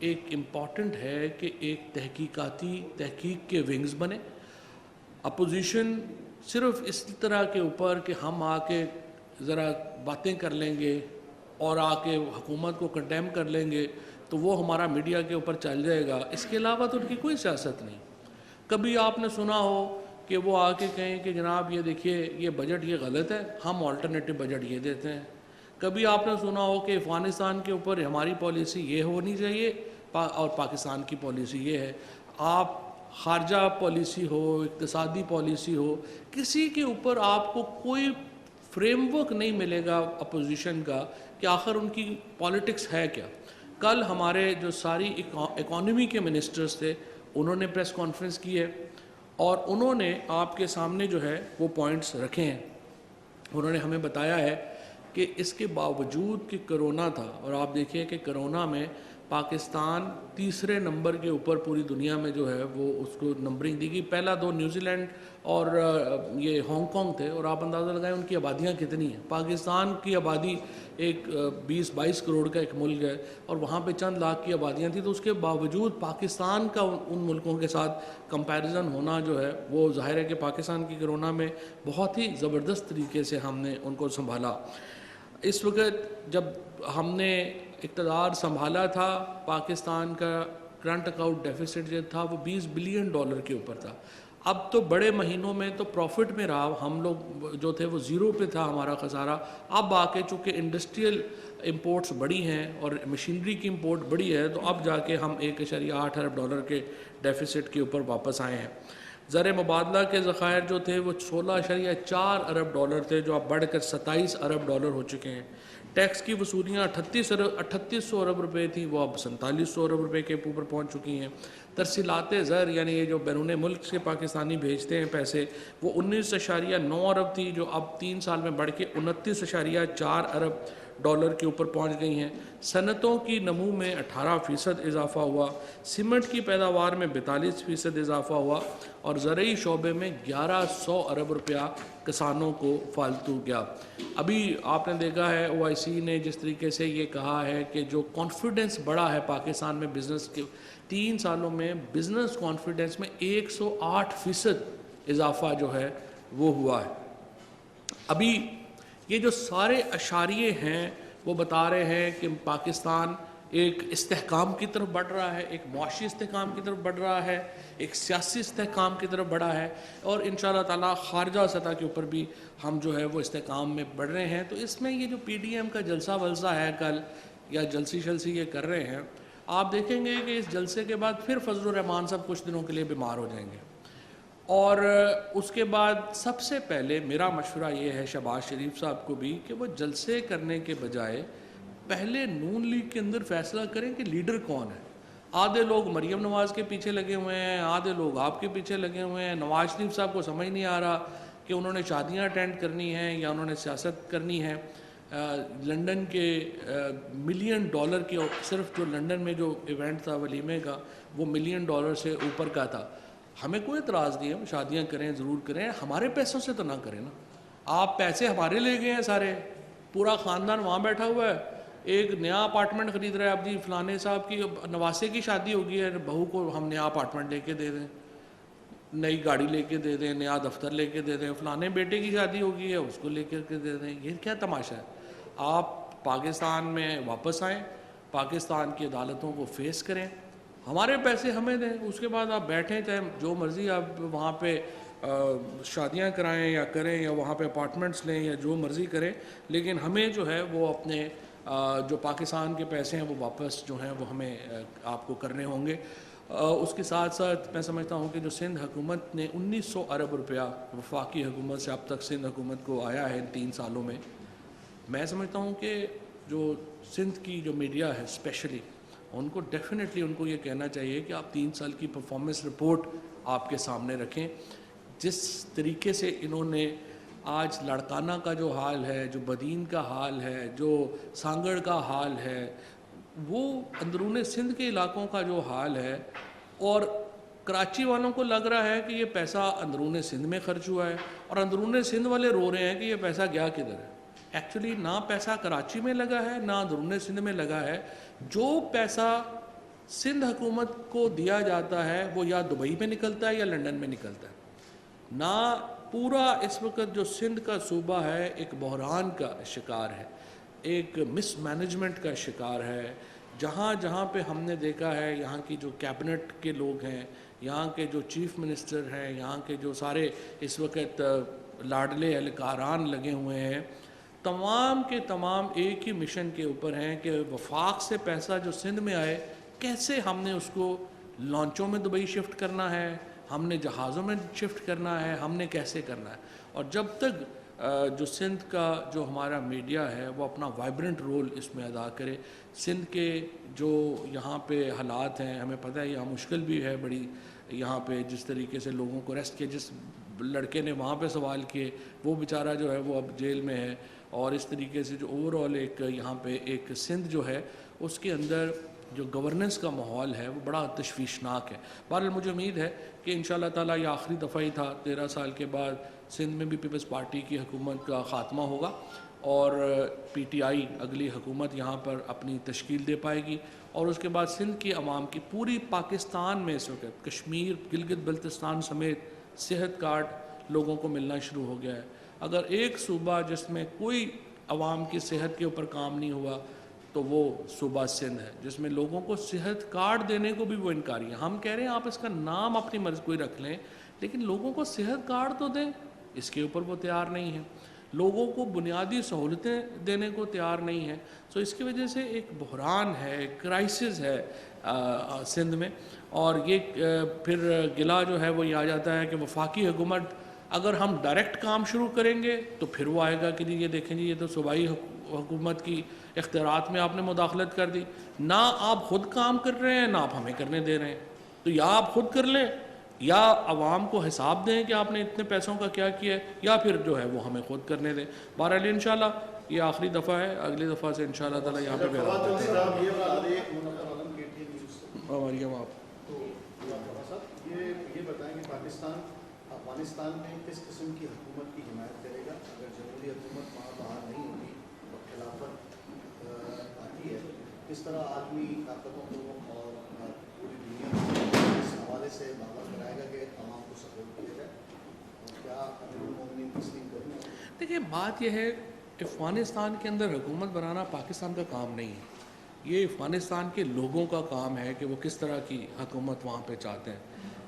Speaker 11: ایک important ہے کہ ایک تحقیق کے wings بنے. Opposition صرف اس طرح کے اوپر کہ ہم آ کے ذرا باتیں کر لیں گے اور آ کے حکومت کو کنڈیم کر لیں گے تو وہ ہمارا میڈیا کے اوپر چل جائے گا, اس کے علاوہ تو ان کی کوئی سیاست نہیں. کبھی آپ نے سنا ہو کہ وہ آ کے کہیں کہ جناب یہ دیکھیے یہ بجٹ یہ غلط ہے, ہم آلٹرنیٹو بجٹ یہ دیتے ہیں. کبھی آپ نے سنا ہو کہ افغانستان کے اوپر ہماری پالیسی یہ ہونی چاہیے اور پاکستان کی پالیسی یہ ہے. آپ خارجہ پالیسی ہو, اقتصادی پالیسی ہو, کسی کے اوپر آپ کو کوئی فریم ورک نہیں ملے گا اپوزیشن کا کہ آخر ان کی پالیٹکس ہے کیا. کل ہمارے جو ساری اکانومی کے منسٹرز تھے انہوں نے پریس کانفرنس کی ہے اور انہوں نے آپ کے سامنے جو ہے وہ پوائنٹس رکھے ہیں. انہوں نے ہمیں بتایا ہے کہ اس کے باوجود کہ کرونا تھا, اور آپ دیکھیں کہ کرونا میں پاکستان تیسرے نمبر کے اوپر پوری دنیا میں جو ہے وہ اس کو نمبرنگ دی گئی. پہلا 2 نیوزی لینڈ اور یہ ہانگ کانگ تھے, اور آپ اندازہ لگائیں ان کی آبادیاں کتنی ہیں. پاکستان کی آبادی ایک 20-22 کروڑ کا ایک ملک ہے اور وہاں پہ چند لاکھ کی آبادیاں تھیں, تو اس کے باوجود پاکستان کا ان ملکوں کے ساتھ کمپیریزن ہونا جو ہے وہ ظاہر ہے کہ پاکستان کی کرونا میں بہت ہی زبردست طریقے سے ہم نے ان کو سنبھالا. اس وقت جب ہم نے اقتدار سنبھالا تھا پاکستان کا کرنٹ اکاؤنٹ ڈیفیسٹ جو تھا وہ $20 بلین کے اوپر تھا. اب تو بڑے مہینوں میں تو پروفٹ میں رہا, ہم لوگ جو تھے وہ زیرو پہ تھا ہمارا خسارہ. اب آ کے چونکہ انڈسٹریل امپورٹس بڑی ہیں اور مشینری کی امپورٹ بڑی ہے, تو اب جا کے ہم $1.8 ارب کے ڈیفیسٹ کے اوپر واپس آئے ہیں. زر مبادلہ کے ذخائر جو تھے وہ $16.4 ارب تھے, جو اب بڑھ کر $27 ارب ہو چکے ہیں. ٹیکس کی وصولیاں 3800 ارب روپے تھیں, وہ اب 4700 ارب روپے کے اوپر پہنچ چکی ہیں. ترسیلات زر یعنی یہ جو بیرون ملک سے پاکستانی بھیجتے ہیں پیسے, وہ 19.9 ارب تھی, جو اب 3 سال میں بڑھ کے 29.4 ارب کے اوپر پہنچ گئی ہیں. صنعتوں کی نمو میں 18% اضافہ ہوا, سیمنٹ کی پیداوار میں 42% اضافہ ہوا, اور زرعی شعبے میں 1100 ارب روپیہ کسانوں کو فالتو گیا. ابھی آپ نے دیکھا ہے OIC نے جس طریقے سے یہ کہا ہے کہ جو کانفیڈنس بڑھا ہے پاکستان میں بزنس کے 3 سالوں میں, بزنس کانفیڈنس میں 108% اضافہ جو ہے وہ ہوا ہے. ابھی یہ جو سارے اشاریے ہیں وہ بتا رہے ہیں کہ پاکستان ایک استحکام کی طرف بڑھ رہا ہے, ایک معاشی استحکام کی طرف بڑھ رہا ہے, ایک سیاسی استحکام کی طرف بڑھا ہے, اور انشاءاللہ تعالیٰ خارجہ سطح کے اوپر بھی ہم جو ہے وہ استحکام میں بڑھ رہے ہیں. تو اس میں یہ جو PDM کا جلسہ ولسہ ہے کل, یا جلسی یہ کر رہے ہیں, آپ دیکھیں گے کہ اس جلسے کے بعد پھر فضل الرحمان صاحب کچھ دنوں کے لیے بیمار ہو جائیں گے, اور اس کے بعد سب سے پہلے میرا مشورہ یہ ہے شہباز شریف صاحب کو بھی کہ وہ جلسے کرنے کے بجائے پہلے نون لیگ کے اندر فیصلہ کریں کہ لیڈر کون ہے. آدھے لوگ مریم نواز کے پیچھے لگے ہوئے ہیں, آدھے لوگ آپ کے پیچھے لگے ہوئے ہیں. نواز شریف صاحب کو سمجھ نہیں آ رہا کہ انہوں نے شادیاں اٹینڈ کرنی ہیں یا انہوں نے سیاست کرنی ہے. لنڈن کے $1 ملین کے, صرف جو لنڈن میں جو ایونٹ تھا ولیمے کا وہ $1 ملین سے اوپر کا تھا. ہمیں کوئی اعتراض نہیں ہے, شادیاں کریں, ضرور کریں, ہمارے پیسوں سے تو نہ کریں نا. آپ پیسے ہمارے لے گئے ہیں سارے, پورا خاندان وہاں بیٹھا ہوا ہے, ایک نیا اپارٹمنٹ خرید رہا ہے. اب جی فلانے صاحب کی نواسے کی شادی ہوگی ہے, بہو کو ہم نیا اپارٹمنٹ لے کے دے دیں, نئی گاڑی لے کے دے دیں, نیا دفتر لے کے دے دیں. فلانے بیٹے کی شادی ہوگی ہے, اس کو لے کے دے دیں. یہ کیا تماشا ہے؟ آپ پاکستان میں واپس آئیں, پاکستان کی عدالتوں کو فیس کریں, ہمارے پیسے ہمیں دیں, اس کے بعد آپ بیٹھیں, چاہے جو مرضی آپ وہاں پہ شادیاں کرائیں یا کریں, یا وہاں پہ اپارٹمنٹس لیں, یا جو مرضی کریں, لیکن ہمیں جو ہے وہ اپنے جو پاکستان کے پیسے ہیں وہ واپس جو ہیں وہ ہمیں آپ کو کرنے ہوں گے. اس کے ساتھ ساتھ میں سمجھتا ہوں کہ جو سندھ حکومت نے 1900 ارب روپیہ وفاقی حکومت سے اب تک سندھ حکومت کو آیا ہے ان 3 سالوں میں, میں سمجھتا ہوں کہ جو سندھ کی جو میڈیا ہے اسپیشلی, ان کو ڈیفینیٹلی ان کو یہ کہنا چاہیے کہ آپ 3 سال کی پرفارمنس رپورٹ آپ کے سامنے رکھیں. جس طریقے سے انہوں نے آج لاڑکانہ کا جو حال ہے, جو بدین کا حال ہے, جو سانگڑ کا حال ہے, وہ اندرون سندھ کے علاقوں کا جو حال ہے, اور کراچی والوں کو لگ رہا ہے کہ یہ پیسہ اندرون سندھ میں خرچ ہوا ہے, اور اندرون سندھ والے رو رہے ہیں کہ یہ پیسہ گیا کدھر ہے. ایکچولی نہ پیسہ کراچی میں لگا ہے, نہ اندرون سندھ میں لگا ہے. جو پیسہ سندھ حکومت کو دیا جاتا ہے وہ یا دبئی میں نکلتا ہے یا لنڈن میں نکلتا ہے. نہ پورا اس وقت جو سندھ کا صوبہ ہے ایک بحران کا شکار ہے, ایک مس مینجمنٹ کا شکار ہے. جہاں جہاں پہ ہم نے دیکھا ہے یہاں کی جو کیبنٹ کے لوگ ہیں, یہاں کے جو چیف منسٹر ہیں, یہاں کے جو سارے اس وقت لاڈلے اہلکاران لگے ہوئے ہیں, تمام کے تمام ایک ہی مشن کے اوپر ہیں کہ وفاق سے پیسہ جو سندھ میں آئے کیسے ہم نے اس کو لانچوں میں دبئی شفٹ کرنا ہے, ہم نے جہازوں میں شفٹ کرنا ہے, ہم نے کیسے کرنا ہے. اور جب تک جو سندھ کا جو ہمارا میڈیا ہے وہ اپنا وائبرنٹ رول اس میں ادا کرے, سندھ کے جو یہاں پہ حالات ہیں ہمیں پتہ ہے یہاں مشکل بھی ہے بڑی, یہاں پہ جس طریقے سے لوگوں کو ریسٹ کیا, جس لڑکے نے وہاں پہ سوال کیے وہ بیچارہ جو ہے وہ اب جیل میں ہے, اور اس طریقے سے جو اوور آل ایک یہاں پہ ایک سندھ جو ہے اس کے اندر جو گورننس کا ماحول ہے وہ بڑا تشویشناک ہے. بہرحال مجھے امید ہے کہ انشاءاللہ تعالیٰ یہ آخری دفعہ ہی تھا, 13 سال کے بعد سندھ میں بھی پیپلز پارٹی کی حکومت کا خاتمہ ہوگا اور پی ٹی آئی اگلی حکومت یہاں پر اپنی تشکیل دے پائے گی, اور اس کے بعد سندھ کی عوام کی پوری پاکستان میں اس وقت کشمیر, گلگت بلتستان سمیت صحت کارڈ لوگوں کو ملنا شروع ہو گیا ہے. اگر ایک صوبہ جس میں کوئی عوام کی صحت کے اوپر کام نہیں ہوا تو وہ صوبہ سندھ ہے, جس میں لوگوں کو صحت کارڈ دینے کو بھی وہ انکاری ہیں. ہم کہہ رہے ہیں آپ اس کا نام اپنی مرضی کوئی رکھ لیں لیکن لوگوں کو صحت کارڈ تو دیں, اس کے اوپر وہ تیار نہیں ہیں. لوگوں کو بنیادی سہولتیں دینے کو تیار نہیں ہیں. سو اس کی وجہ سے ایک بحران ہے, ایک کرائسس ہے سندھ میں. اور یہ پھر گلہ جو ہے وہ یہ آ جاتا ہے کہ وفاقی حکومت اگر ہم ڈائریکٹ کام شروع کریں گے تو پھر وہ آئے گا کہ یہ دیکھیں جی یہ تو صوبائی حکومت کی اختیارات میں آپ نے مداخلت کر دی, نہ آپ خود کام کر رہے ہیں نہ آپ ہمیں کرنے دے رہے ہیں. تو یا آپ خود کر لیں یا عوام کو حساب دیں کہ آپ نے اتنے پیسوں کا کیا کیا ہے, یا پھر جو ہے وہ ہمیں خود کرنے دیں. بہرحال انشاءاللہ یہ آخری دفعہ ہے, اگلی دفعہ سے انشاءاللہ تعالیٰ یہاں پہ
Speaker 13: یہ بتائیں کہ افغانستان میں کس قسم کی حکومت کی حمایت کرے گا اگر جمہوری حکومت وہاں باہر نہیں ہوگی اور خلافت آتی ہے, کس طرح عالمی طاقتوں کو اور پوری دنیا اس حوالے سے باور کرائے گا کہ عوام کو سپورٹ کیا جائے, اور کیا امیر المومنین تسلیم کریں گے؟
Speaker 11: دیکھیے بات یہ ہے افغانستان کے اندر حکومت بنانا پاکستان کا کام نہیں ہے, یہ افغانستان کے لوگوں کا کام ہے کہ وہ کس طرح کی حکومت وہاں پہ چاہتے ہیں.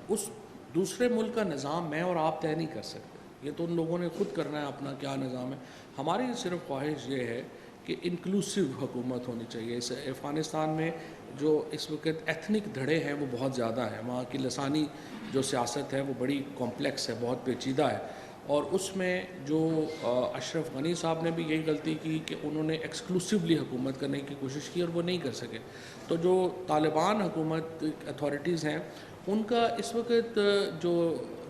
Speaker 11: اس دوسرے ملک کا نظام میں اور آپ طے نہیں کر سکتے, یہ تو ان لوگوں نے خود کرنا ہے اپنا کیا نظام ہے. ہماری صرف خواہش یہ ہے کہ انکلوسیو حکومت ہونی چاہیے. اس افغانستان میں جو اس وقت ایتھنک دھڑے ہیں وہ بہت زیادہ ہیں, وہاں کی لسانی جو سیاست ہے وہ بڑی کمپلیکس ہے, بہت پیچیدہ ہے, اور اس میں جو اشرف غنی صاحب نے بھی یہی غلطی کی کہ انہوں نے ایکسکلوسیولی حکومت کرنے کی کوشش کی اور وہ نہیں کر سکے. تو جو طالبان حکومت اتھارٹیز ہیں ان کا اس وقت جو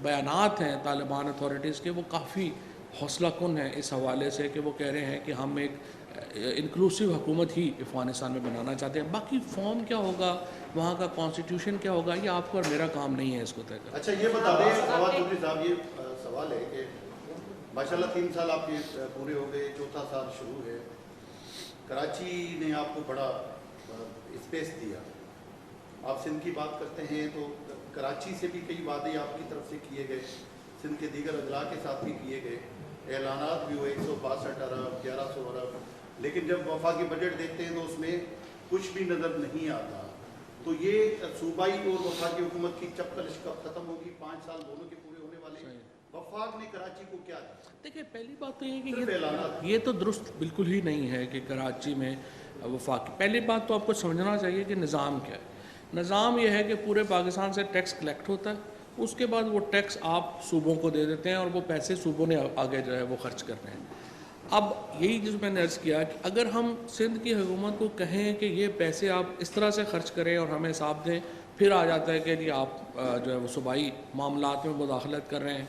Speaker 11: بیانات ہیں طالبان اتھارٹیز کے وہ کافی حوصلہ کن ہیں اس حوالے سے کہ وہ کہہ رہے ہیں کہ ہم ایک انکلوسیو حکومت ہی افغانستان میں بنانا چاہتے ہیں. باقی فارم کیا ہوگا, وہاں کا کانسٹیٹیوشن کیا ہوگا, یہ آپ کو اور میرا کام نہیں ہے اس کو طے کرنا.
Speaker 13: اچھا یہ بتا دیں فواد چودھری صاحب, یہ سوال ہے کہ ماشاءاللہ 3 سال آپ کے پورے ہو گئے, 4تھا سال شروع ہے, کراچی نے آپ کو بڑا اسپیس دیا. آپ سندھ کی بات کرتے ہیں تو کراچی سے بھی کئی وعدے آپ کی طرف سے کیے گئے, سندھ کے دیگر اضلاع کے ساتھ بھی کیے گئے, اعلانات بھی ہوئے 162 ارب 1100 ارب, لیکن جب وفاقی بجٹ دیکھتے ہیں تو اس میں کچھ بھی نظر نہیں آتا. تو یہ صوبائی اور وفاقی حکومت کی چپکل کب ختم ہوگی؟ 5 سال دونوں کے پورے ہونے والے ہیں, وفاق نے کراچی کو کیا دیا؟
Speaker 11: دیکھیں پہلی بات تو یہ کہ یہ تو درست بالکل ہی نہیں ہے کہ کراچی میں وفاقی. پہلی بات تو آپ کو سمجھنا چاہیے کہ نظام کیا ہے. نظام یہ ہے کہ پورے پاکستان سے ٹیکس کلیکٹ ہوتا ہے, اس کے بعد وہ ٹیکس آپ صوبوں کو دے دیتے ہیں اور وہ پیسے صوبوں نے آگے جو ہے وہ خرچ کرنے ہیں. اب یہی جو میں نے عرض کیا کہ اگر ہم سندھ کی حکومت کو کہیں کہ یہ پیسے آپ اس طرح سے خرچ کریں اور ہمیں حساب دیں, پھر آ جاتا ہے کہ جی آپ جو ہے وہ صوبائی معاملات میں مداخلت کر رہے ہیں.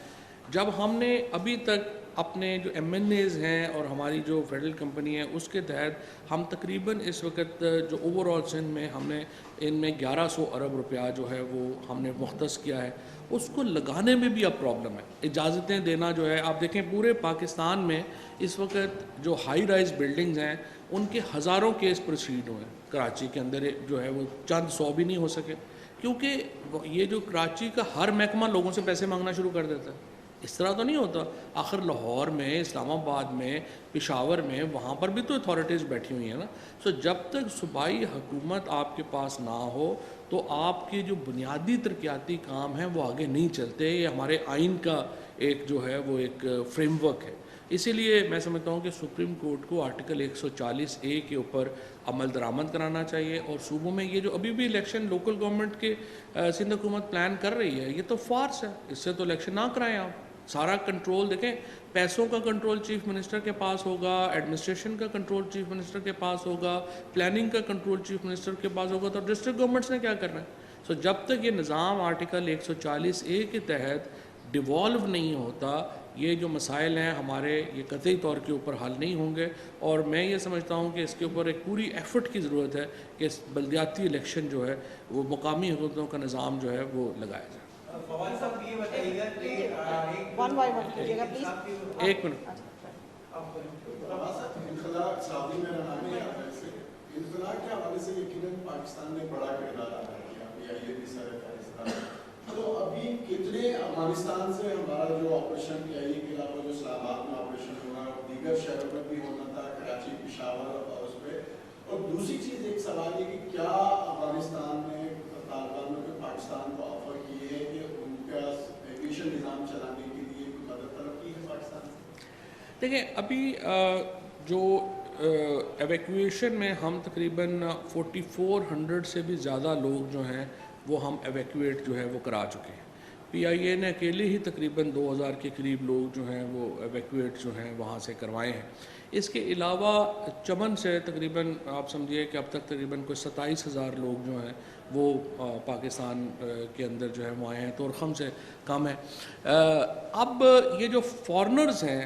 Speaker 11: جب ہم نے ابھی تک اپنے جو MNAs ہیں اور ہماری جو فیڈرل کمپنی ہے اس کے تحت ہم تقریباً اس وقت جو اوور آل سندھ میں ہم نے ان میں 1100 ارب روپیہ جو ہے وہ ہم نے مختص کیا ہے, اس کو لگانے میں بھی اب پرابلم ہے. اجازتیں دینا جو ہے, آپ دیکھیں پورے پاکستان میں اس وقت جو ہائی رائز بلڈنگز ہیں ان کے ہزاروں کیس پروسیڈ ہوئے ہیں. کراچی کے اندر جو ہے وہ چند 100 بھی نہیں ہو سکے, کیونکہ یہ جو کراچی کا ہر محکمہ لوگوں سے پیسے مانگنا شروع کر دیتا ہے. اس طرح تو نہیں ہوتا. آخر لاہور میں, اسلام آباد میں, پشاور میں, وہاں پر بھی تو اتھارٹیز بیٹھی ہوئی ہیں نا. سو جب تک صوبائی حکومت آپ کے پاس نہ ہو تو آپ کے جو بنیادی ترقیاتی کام ہیں وہ آگے نہیں چلتے. یہ ہمارے آئین کا ایک جو ہے وہ ایک فریم ورک ہے. اسی لیے میں سمجھتا ہوں کہ سپریم کورٹ کو آرٹیکل 140A کے اوپر عمل درآمد کرانا چاہیے. اور صوبوں میں یہ جو ابھی بھی الیکشن لوکل گورنمنٹ کے سندھ حکومت پلان کر رہی ہے, یہ تو فارس ہے. اس سے تو الیکشن نہ کرائیں آپ. سارا کنٹرول دیکھیں, پیسوں کا کنٹرول چیف منسٹر کے پاس ہوگا, ایڈمنسٹریشن کا کنٹرول چیف منسٹر کے پاس ہوگا, پلاننگ کا کنٹرول چیف منسٹر کے پاس ہوگا, تو ڈسٹرکٹ گورنمنٹس نے کیا کرنا ہے؟ سو جب تک یہ نظام آرٹیکل 140A کے تحت ڈیوالو نہیں ہوتا, یہ جو مسائل ہیں ہمارے یہ قطعی طور کے اوپر حل نہیں ہوں گے. اور میں یہ سمجھتا ہوں کہ اس کے اوپر ایک پوری ایفرٹ کی ضرورت ہے کہ بلدیاتی الیکشن جو ہے وہ مقامی حکومتوں کا نظام جو ہے وہ لگایا جائے. ایک منٹ.
Speaker 7: تو ابھی کتنے افغانستان سے ہمارا جو آپریشن PIA کے علاوہ جو اسلام آباد میں آپریشن ہونا اور دیگر شہروں میں بھی ہونا تھا, کراچی, پشاور اور اس پہ. اور دوسری چیز ایک سوال یہ کہ کیا افغانستان میں طالبان نے کوئی پاکستان کو آفر کی ہے کہ ان کا ایویشن نظام چلانے کے لیے کوئی مدد طلب کی ہے پاکستان سے؟
Speaker 11: دیکھیں ابھی جو ایویکویشن میں ہم تقریباً 4400 سے بھی زیادہ لوگ جو ہیں وہ ہم ایویکویٹ جو ہے وہ کرا چکے ہیں. PIA نے اکیلے ہی تقریباً 2000 کے قریب لوگ جو ہیں وہ ایویکویٹ جو ہیں وہاں سے کروائے ہیں. اس کے علاوہ چمن سے تقریباً آپ سمجھیے کہ اب تک تقریباً کوئی 27,000 لوگ جو ہیں وہ پاکستان کے اندر جو ہے وہ آئے ہیں, تو رقم سے کم ہے. اب یہ جو فارنرز ہیں,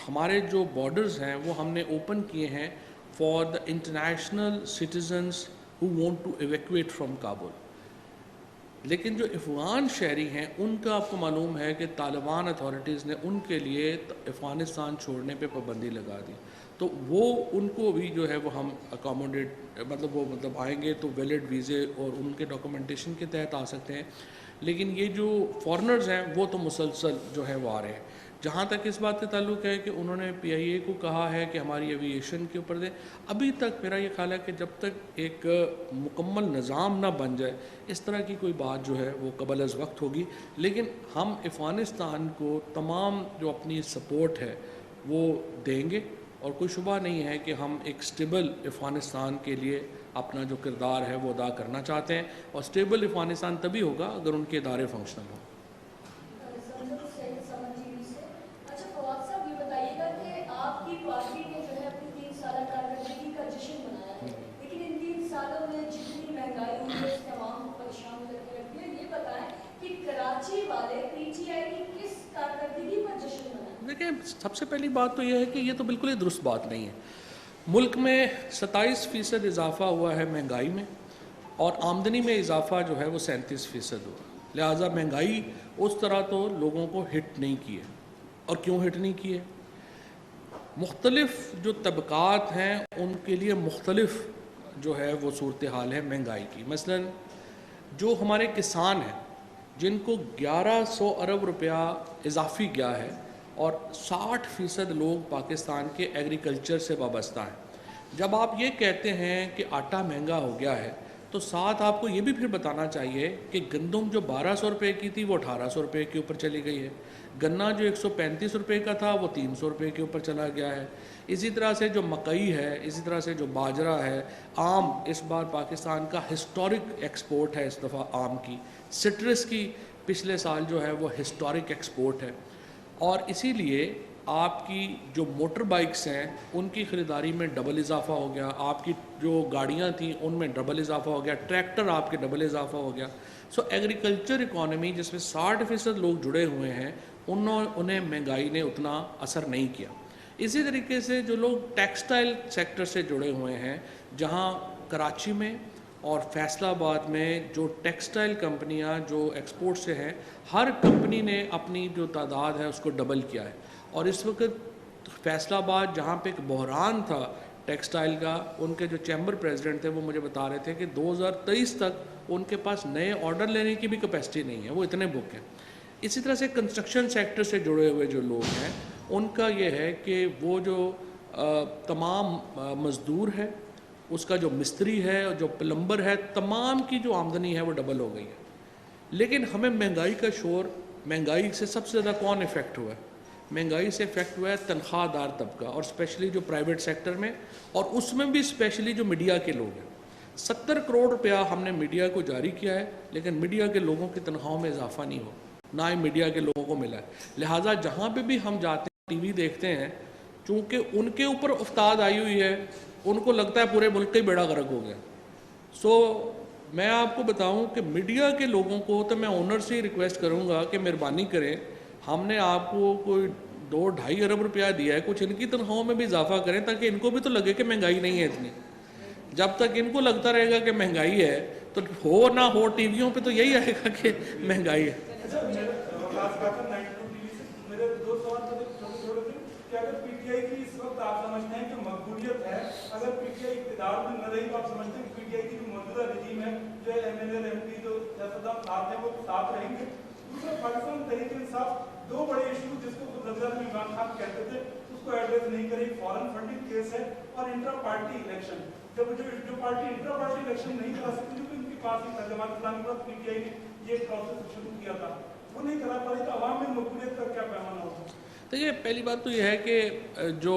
Speaker 11: ہمارے جو بارڈرز ہیں وہ ہم نے اوپن کیے ہیں for the international citizens who want to evacuate from Kabul. لیکن جو افغان شہری ہیں ان کا آپ کو معلوم ہے کہ طالبان اتھارٹیز نے ان کے لیے افغانستان چھوڑنے پہ پابندی لگا دی. تو وہ ان کو بھی جو ہے وہ ہم اکاموڈیٹ مطلب آئیں گے تو ویلڈ ویزے اور ان کے ڈاکومنٹیشن کے تحت آ سکتے ہیں. لیکن یہ جو فارنرز ہیں وہ تو مسلسل جو ہے وہ آ رہے ہیں. جہاں تک اس بات کا تعلق ہے کہ انہوں نے PIA کو کہا ہے کہ ہماری ایویشن کے اوپر دیں, ابھی تک میرا یہ خیال ہے کہ جب تک ایک مکمل نظام نہ بن جائے اس طرح کی کوئی بات جو ہے وہ قبل از وقت ہوگی. لیکن ہم افغانستان کو تمام جو اپنی سپورٹ ہے وہ دیں گے, اور کوئی شبہ نہیں ہے کہ ہم ایک سٹیبل افغانستان کے لیے اپنا جو کردار ہے وہ ادا کرنا چاہتے ہیں. اور سٹیبل افغانستان تبھی ہوگا اگر ان کے ادارے فنکشنل ہوں. دیکھیں سب سے پہلی بات تو یہ ہے کہ یہ تو بالکل ہی درست بات نہیں ہے. ملک میں 27% اضافہ ہوا ہے مہنگائی میں, اور آمدنی میں اضافہ جو ہے وہ 37% ہوا. لہٰذا مہنگائی اس طرح تو لوگوں کو ہٹ نہیں کی ہے. اور کیوں ہٹ نہیں کی ہے؟ مختلف جو طبقات ہیں ان کے لیے مختلف جو ہے وہ صورتحال ہے مہنگائی کی. مثلاً جو ہمارے کسان ہیں جن کو 1100 ارب روپیہ اضافی گیا ہے, اور 60% لوگ پاکستان کے ایگریکلچر سے وابستہ ہیں. جب آپ یہ کہتے ہیں کہ آٹا مہنگا ہو گیا ہے تو ساتھ آپ کو یہ بھی پھر بتانا چاہیے کہ گندم جو 1200 روپے کی تھی وہ 1800 روپے کے اوپر چلی گئی ہے. گنا جو 135 روپے کا تھا وہ 300 روپے کے اوپر چلا گیا ہے. اسی طرح سے جو مکئی ہے, اسی طرح سے جو باجرہ ہے, آم اس بار پاکستان کا ہسٹورک ایکسپورٹ ہے اس دفعہ آم کی. سٹرس کی پچھلے سال جو ہے وہ ہسٹورک ایکسپورٹ ہے. اور اسی لیے آپ کی جو موٹر بائکس ہیں ان کی خریداری میں ڈبل اضافہ ہو گیا, آپ کی جو گاڑیاں تھیں ان میں ڈبل اضافہ ہو گیا, ٹریکٹر آپ کے ڈبل اضافہ ہو گیا. سو ایگریکلچر اکانومی جس میں 60% لوگ جڑے ہوئے ہیں انہیں مہنگائی نے اتنا اثر نہیں کیا. اسی طریقے سے جو لوگ ٹیکسٹائل سیکٹر سے جڑے ہوئے ہیں, جہاں کراچی میں اور فیصل آباد میں جو ٹیکسٹائل کمپنیاں جو ایکسپورٹ سے ہیں ہر کمپنی نے اپنی جو تعداد ہے اس کو ڈبل کیا ہے. اور اس وقت فیصل آباد جہاں پہ ایک بحران تھا ٹیکسٹائل کا, ان کے جو چیمبر پریزیڈنٹ تھے وہ مجھے بتا رہے تھے کہ 2023 تک ان کے پاس نئے آرڈر لینے کی بھی کیپیسٹی نہیں ہے, وہ اتنے بک ہیں. اسی طرح سے کنسٹرکشن سیکٹر سے جڑے ہوئے جو لوگ ہیں ان کا یہ ہے کہ وہ جو تمام مزدور ہے, اس کا جو مستری ہے اور جو پلمبر ہے, تمام کی جو آمدنی ہے وہ ڈبل ہو گئی ہے. لیکن ہمیں مہنگائی کا شور, مہنگائی سے سب سے زیادہ کون افیکٹ ہوا ہے؟ مہنگائی سے افیکٹ ہوا ہے تنخواہ دار طبقہ, اور اسپیشلی جو پرائیویٹ سیکٹر میں, اور اس میں بھی اسپیشلی جو میڈیا کے لوگ ہیں. 70 کروڑ روپیہ ہم نے میڈیا کو جاری کیا ہے, لیکن میڈیا کے لوگوں کی تنخواہوں میں اضافہ نہیں ہو, نہ ہی میڈیا کے لوگوں کو ملا ہے. لہٰذا جہاں پہ بھی ہم جاتے ہیں ٹی وی دیکھتے ہیں, چونکہ ان کے اوپر افتاد آئی ہوئی ہے, ان کو لگتا ہے پورے ملک کا ہی بیڑا غرق ہو گیا. میں آپ کو بتاؤں کہ میڈیا کے لوگوں کو تو میں اونر سے ہی ریکویسٹ کروں گا کہ مہربانی کریں, ہم نے آپ کو کوئی 2-2.5 ارب روپیہ دیا ہے, کچھ ان کی تنخواہوں میں بھی اضافہ کریں تاکہ ان کو بھی تو لگے کہ مہنگائی نہیں ہے اتنی. جب تک ان کو لگتا رہے گا کہ مہنگائی ہے تو ہو نہ ہو ٹی ویوں پہ تو یہی آئے گا کہ مہنگائی ہے.
Speaker 14: اگر پی ٹی آئی اقتدار میں نہ رہی تو آپ سمجھتے ہیں کہ پی ٹی آئی کی جو موجودہ رجیم ہے, جو M L A M P جو سیاستدان ساتھ ہیں وہ ساتھ رہیں گے. دوسرا پاکستان تحریک انصاف 2 بڑے ایشو جس کو وزیر اعظم عمران خان کہتے تھے اس کو ایڈریس نہیں کرے, فارن فنڈنگ کیس ہے اور انٹرا پارٹی الیکشن. جب جو پارٹی انٹرا پارٹی الیکشن نہیں کرا سکتی کیونکہ ان کے پاس ہی تھا, جماعت اسلامی کے بعد پی ٹی آئی نے یہ پروسیس شروع کیا تھا, وہ نہیں کرا پائی, تو عوام میں مقبولیت کا کیا پیمانہ ہوگا؟
Speaker 11: دیکھیے پہلی بات تو یہ ہے کہ جو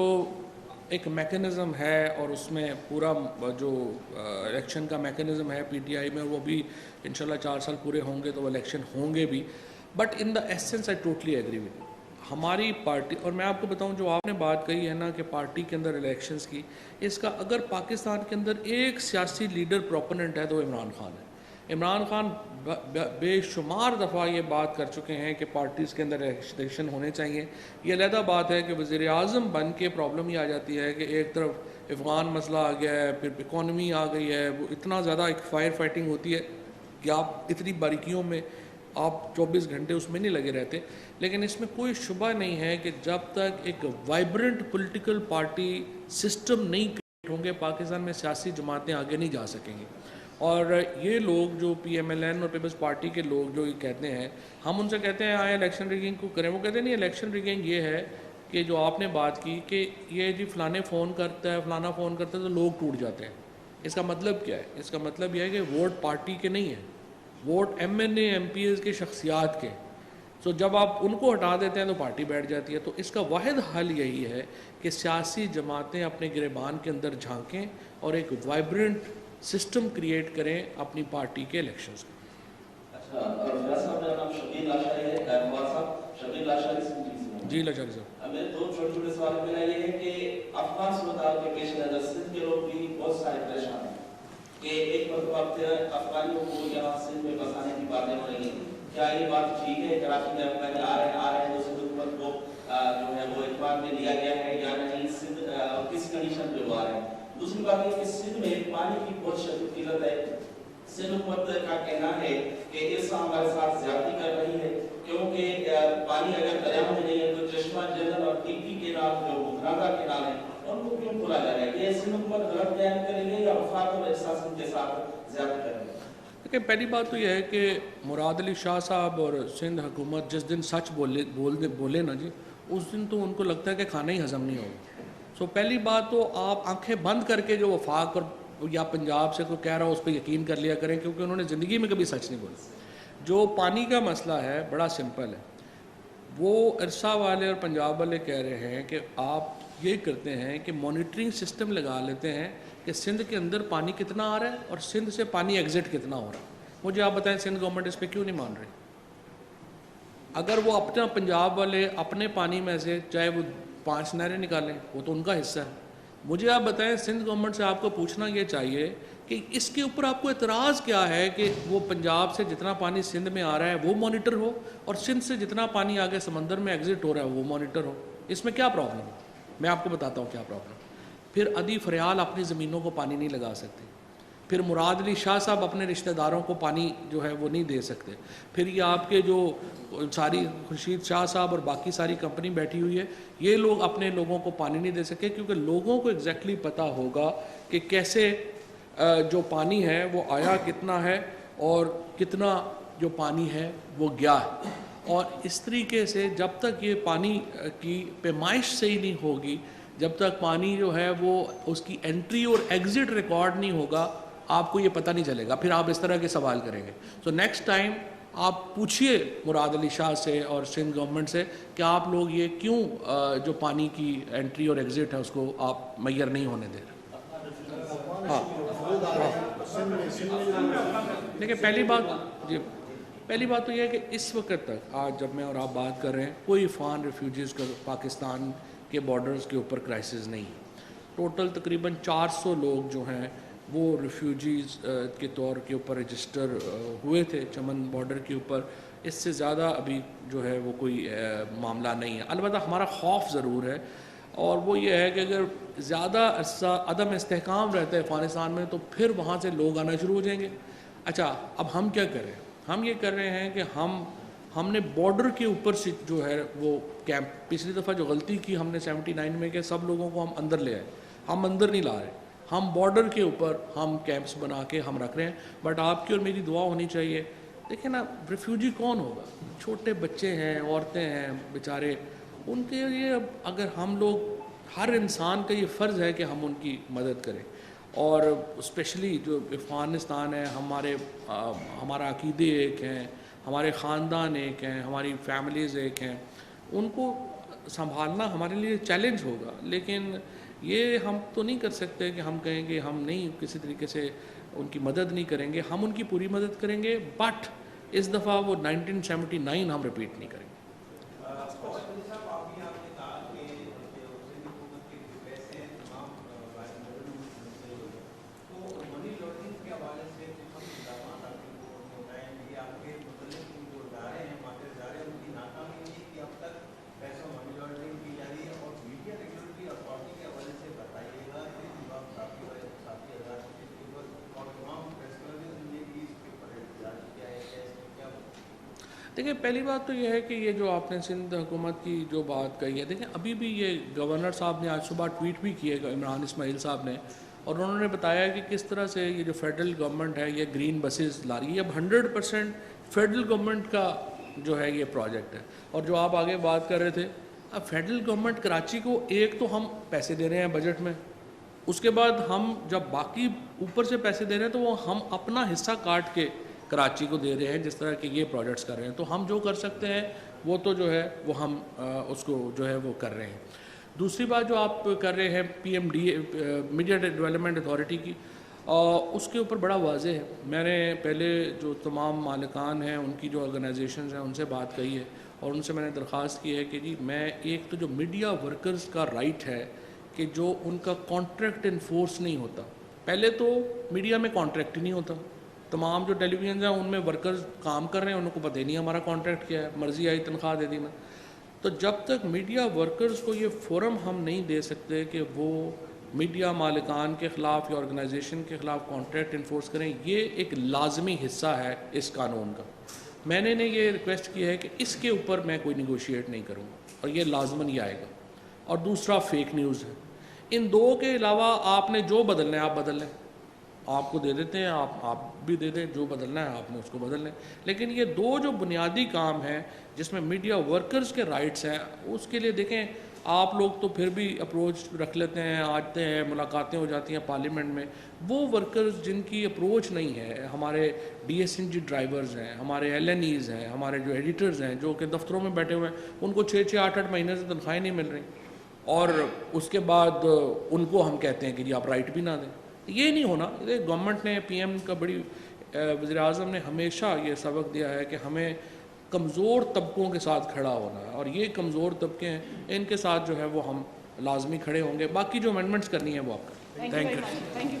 Speaker 11: ایک میکنزم ہے اور اس میں پورا جو الیکشن کا میکنزم ہے پی ٹی آئی میں, وہ بھی انشاءاللہ 4 سال پورے ہوں گے تو وہ الیکشن ہوں گے بھی. But in the essence I totally agree with ہماری پارٹی. اور میں آپ کو بتاؤں جو آپ نے بات کہی ہے نا کہ پارٹی کے اندر الیکشنز کی, اس کا اگر پاکستان کے اندر ایک سیاسی لیڈر پروپوننٹ ہے تو عمران خان ہے. عمران خان بے شمار دفعہ یہ بات کر چکے ہیں کہ پارٹیز کے اندر الیکشن ہونے چاہیے. یہ علیحدہ بات ہے کہ وزیر اعظم بن کے پرابلم یہ آ جاتی ہے کہ ایک طرف افغان مسئلہ آ گیا ہے, پھر اکانومی آ گئی ہے, وہ اتنا زیادہ ایک فائر فائٹنگ ہوتی ہے کہ آپ اتنی باریکیوں میں آپ 24 گھنٹے اس میں نہیں لگے رہتے. لیکن اس میں کوئی شبہ نہیں ہے کہ جب تک ایک وائبرنٹ پولیٹیکل پارٹی سسٹم نہیں کریٹ ہوں گے پاکستان میں سیاسی جماعتیں آگے نہیں جا سکیں گی. اور یہ لوگ جو پی ایم ایل این اور پیپلز پارٹی کے لوگ جو یہ کہتے ہیں, ہم ان سے کہتے ہیں آئے الیکشن ریگنگ کو کریں, وہ کہتے ہیں نہیں الیکشن ریگنگ یہ ہے کہ جو آپ نے بات کی کہ یہ جی فلانے فون کرتا ہے فلانا فون کرتا ہے تو لوگ ٹوٹ جاتے ہیں. اس کا مطلب کیا ہے؟ اس کا مطلب یہ ہے کہ ووٹ پارٹی کے نہیں ہیں, vote M N A M P As کے شخصیات کے. تو جب آپ ان کو ہٹا دیتے ہیں تو پارٹی بیٹھ جاتی ہے. تو اس کا واحد حل یہی ہے کہ سیاسی جماعتیں اپنے گریبان کے اندر جھانکیں اور ایک وائبرنٹ سسٹم کریٹ کریں اپنی پارٹی کے الیکشنز کا. جی لاشاری صاحب,
Speaker 15: میرے 2 چھوٹے سوال. میرا یہ ہے کہ افغان صورتحال کے پیش نظر سندھ کے لوگ بھی بہت سارے پریشان ہیں کہ ایک مرتبہ افغانیوں کو یہاں سندھ میں بسانے کی باتیں ہو رہی ہیں. کیا یہ بات ٹھیک ہے؟ کراچی میں افغانی آ رہے ہیں تو سندھ حکومت کو جو ہے وہ اعتماد میں لیا گیا ہے یا نہیں؟ سندھ کس کنڈیشن پہ وہ آ رہے ہیں؟ دوسری بات یہ کہ سندھ میں پانی کی بہت شدید قلت ہے. سندھ حکومت کا کہنا ہے کہ اس ہمارے ساتھ زیادتی کر رہی ہے کیونکہ پانی اگر دریاؤں میں نہیں ہے تو چشمہ جنرل اور ٹیپی کے نام جو بکراندہ کے نام ہے ان کو کیوں کھولا جا رہا ہے؟ یہ سندھ حکومت غلط بیان کریں گے یا وفاق اور احساس کے ساتھ زیادتی کریں گے؟
Speaker 11: دیکھیں پہلی بات تو یہ ہے کہ مراد علی شاہ صاحب اور سندھ حکومت جس دن سچ بولے نا جی, اس دن تو ان کو لگتا ہے کہ کھانا ہی ہضم نہیں ہوگا. پہلی بات تو آپ آنکھیں بند کر کے جو وفاق اور یا پنجاب سے کوئی کہہ رہا ہو اس پہ یقین کر لیا کریں, کیونکہ انہوں نے زندگی میں کبھی سچ نہیں بولا. جو پانی کا مسئلہ ہے بڑا سمپل ہے. وہ عرصہ والے اور پنجاب والے کہہ رہے ہیں کہ آپ یہ کرتے ہیں کہ مانیٹرنگ سسٹم لگا لیتے ہیں کہ سندھ کے اندر پانی کتنا آ رہا ہے اور سندھ سے پانی ایگزٹ کتنا ہو رہا ہے. مجھے آپ بتائیں سندھ گورنمنٹ اس پہ کیوں نہیں مان رہی؟ اگر وہ اپنا پنجاب والے اپنے پانی میں سے چاہے وہ 5 نہریں نکالیں, وہ تو ان کا حصہ ہے. مجھے آپ بتائیں سندھ گورنمنٹ سے آپ کو پوچھنا یہ چاہیے کہ اس کے اوپر آپ کو اعتراض کیا ہے کہ وہ پنجاب سے جتنا پانی سندھ میں آ رہا ہے وہ مانیٹر ہو اور سندھ سے جتنا پانی آگے سمندر میں ایگزٹ ہو رہا ہے وہ مانیٹر ہو. اس میں کیا پرابلم ہے؟ میں آپ کو بتاتا ہوں کیا پرابلم. پھر ادی فریال اپنی زمینوں کو پانی نہیں لگا سکتے. پھر مراد علی شاہ صاحب اپنے رشتہ داروں کو پانی جو ہے وہ نہیں دے سکتے. پھر یہ آپ کے جو ساری خورشید شاہ صاحب اور باقی ساری کمپنی بیٹھی ہوئی ہے, یہ لوگ اپنے لوگوں کو پانی نہیں دے سکے, کیونکہ لوگوں کو ایگزیکٹلی پتہ ہوگا کہ کیسے جو پانی ہے وہ آیا کتنا ہے اور کتنا جو پانی ہے وہ گیا ہے. اور اس طریقے سے جب تک یہ پانی کی پیمائش صحیح نہیں ہوگی, جب تک پانی جو ہے وہ اس کی انٹری اور ایگزٹ ریکارڈ نہیں ہوگا, آپ کو یہ پتہ نہیں چلے گا. پھر آپ اس طرح کے سوال کریں گے. سو نیکسٹ ٹائم آپ پوچھئے مراد علی شاہ سے اور سندھ گورنمنٹ سے کہ آپ لوگ یہ کیوں جو پانی کی انٹری اور ایگزٹ ہے اس کو آپ میسر نہیں ہونے دے رہے. ہاں دیکھیں, پہلی بات تو یہ ہے کہ اس وقت تک آج جب میں اور آپ بات کر رہے ہیں, کوئی افغان ریفیوجیز کا پاکستان کے بارڈرز کے اوپر کرائسس نہیں. ٹوٹل تقریباً 400 لوگ جو ہیں وہ ریفیوجیز کے طور کے اوپر رجسٹر ہوئے تھے چمن بارڈر کے اوپر. اس سے زیادہ ابھی جو ہے وہ کوئی معاملہ نہیں ہے. البتہ ہمارا خوف ضرور ہے, اور وہ یہ ہے کہ اگر زیادہ عرصہ عدم استحکام رہتا ہے افغانستان میں تو پھر وہاں سے لوگ آنا شروع ہو جائیں گے. اچھا, اب ہم کیا کریں؟ ہم یہ کر رہے ہیں کہ ہم نے بارڈر کے اوپر سے جو ہے وہ کیمپ, پچھلی دفعہ جو غلطی کی ہم نے 79 میں کہ سب لوگوں کو ہم اندر لے آئے, ہم اندر نہیں لا رہے, ہم بارڈر کے اوپر ہم کیمپس بنا کے ہم رکھ رہے ہیں. بٹ آپ کی اور میری دعا ہونی چاہیے. دیکھیں نا, ریفیوجی کون ہوگا؟ چھوٹے بچے ہیں, عورتیں ہیں بیچارے, ان کے لیے اگر ہم لوگ, ہر انسان کا یہ فرض ہے کہ ہم ان کی مدد کریں. اور اسپیشلی جو افغانستان ہے, ہمارا عقیدے ایک ہیں, ہمارے خاندان ایک ہیں, ہماری فیملیز ایک ہیں, ان کو سنبھالنا ہمارے لیے چیلنج ہوگا. لیکن یہ ہم تو نہیں کر سکتے کہ ہم کہیں کہ ہم نہیں کسی طریقے سے ان کی مدد نہیں کریں گے. ہم ان کی پوری مدد کریں گے, بٹ اس دفعہ وہ 1979 ہم ریپیٹ نہیں کریں گے. دیکھیں, پہلی بات تو یہ ہے کہ یہ جو آپ نے سندھ حکومت کی جو بات کہی ہے, دیکھیں ابھی بھی یہ گورنر صاحب نے آج صبح ٹویٹ بھی کیے گا, عمران اسماعیل صاحب نے, اور انہوں نے بتایا کہ کس طرح سے یہ جو فیڈرل گورنمنٹ ہے یہ گرین بسز لا رہی ہے. اب 100% فیڈرل گورنمنٹ کا جو ہے یہ پروجیکٹ ہے. اور جو آپ آگے بات کر رہے تھے, اب فیڈرل گورنمنٹ کراچی کو ایک تو ہم پیسے دے رہے ہیں بجٹ میں, اس کے بعد ہم جب باقی اوپر سے پیسے دے رہے ہیں تو وہ ہم اپنا حصہ کاٹ کے کراچی کو دے رہے ہیں, جس طرح کہ یہ پروجیکٹس کر رہے ہیں. تو ہم جو کر سکتے ہیں وہ تو جو ہے وہ ہم اس کو جو ہے وہ کر رہے ہیں. دوسری بات جو آپ کر رہے ہیں PMDA میڈیا ڈیولپمنٹ اتھارٹی کی, اس کے اوپر بڑا واضح ہے. میں نے پہلے جو تمام مالکان ہیں ان کی جو آرگنائزیشنز ہیں ان سے بات کہی ہے, اور ان سے میں نے درخواست کی ہے کہ جی میں ایک تو جو میڈیا ورکرز کا رائٹ ہے کہ جو ان کا کانٹریکٹ انفورس نہیں ہوتا. پہلے تو میڈیا میں کانٹریکٹ ہی نہیں ہوتا, تمام جو ٹیلی ویژنز ہیں ان میں ورکرز کام کر رہے ہیں, ان کو پتہ ہی نہیں ہمارا کانٹریکٹ کیا ہے, مرضی آئی تنخواہ دے دی میں. تو جب تک میڈیا ورکرز کو یہ فورم ہم نہیں دے سکتے کہ وہ میڈیا مالکان کے خلاف یا آرگنائزیشن کے خلاف کانٹریکٹ انفورس کریں, یہ ایک لازمی حصہ ہے اس قانون کا. میں نے یہ ریکویسٹ کی ہے کہ اس کے اوپر میں کوئی نیگوشیٹ نہیں کروں گا, اور یہ لازماً ہی آئے گا. اور دوسرا فیک نیوز ہے. ان دو کے علاوہ آپ نے جو بدلنا ہے آپ بدل لیں, آپ کو دے دیتے ہیں, آپ بھی دے دیں, جو بدلنا ہے آپ نے اس کو بدل لیں. لیکن یہ دو جو بنیادی کام ہیں جس میں میڈیا ورکرز کے رائٹس ہیں, اس کے لیے دیکھیں آپ لوگ تو پھر بھی اپروچ رکھ لیتے ہیں, آتے ہیں, ملاقاتیں ہو جاتی ہیں پارلیمنٹ میں. وہ ورکرز جن کی اپروچ نہیں ہے, ہمارے DSNG ڈرائیورز ہیں, ہمارے LNEs ہیں, ہمارے جو ایڈیٹرز ہیں جو کہ دفتروں میں بیٹھے ہوئے ہیں, ان کو 6-6 8-8 مہینے سے تنخواہیں نہیں مل رہی, اور اس کے بعد ان کو ہم کہتے ہیں کہ جی آپ رائٹ بھی نہ دیں. یہ نہیں ہونا. گورنمنٹ نے PM کا بڑی وزیر اعظم نے ہمیشہ یہ سبق دیا ہے کہ ہمیں کمزور طبقوں کے ساتھ کھڑا ہونا ہے, اور یہ کمزور طبقے ہیں ان کے ساتھ جو ہے وہ ہم لازمی کھڑے ہوں گے. باقی جو امینڈمنٹس کرنی ہے وہ آپ کریں. Thank you.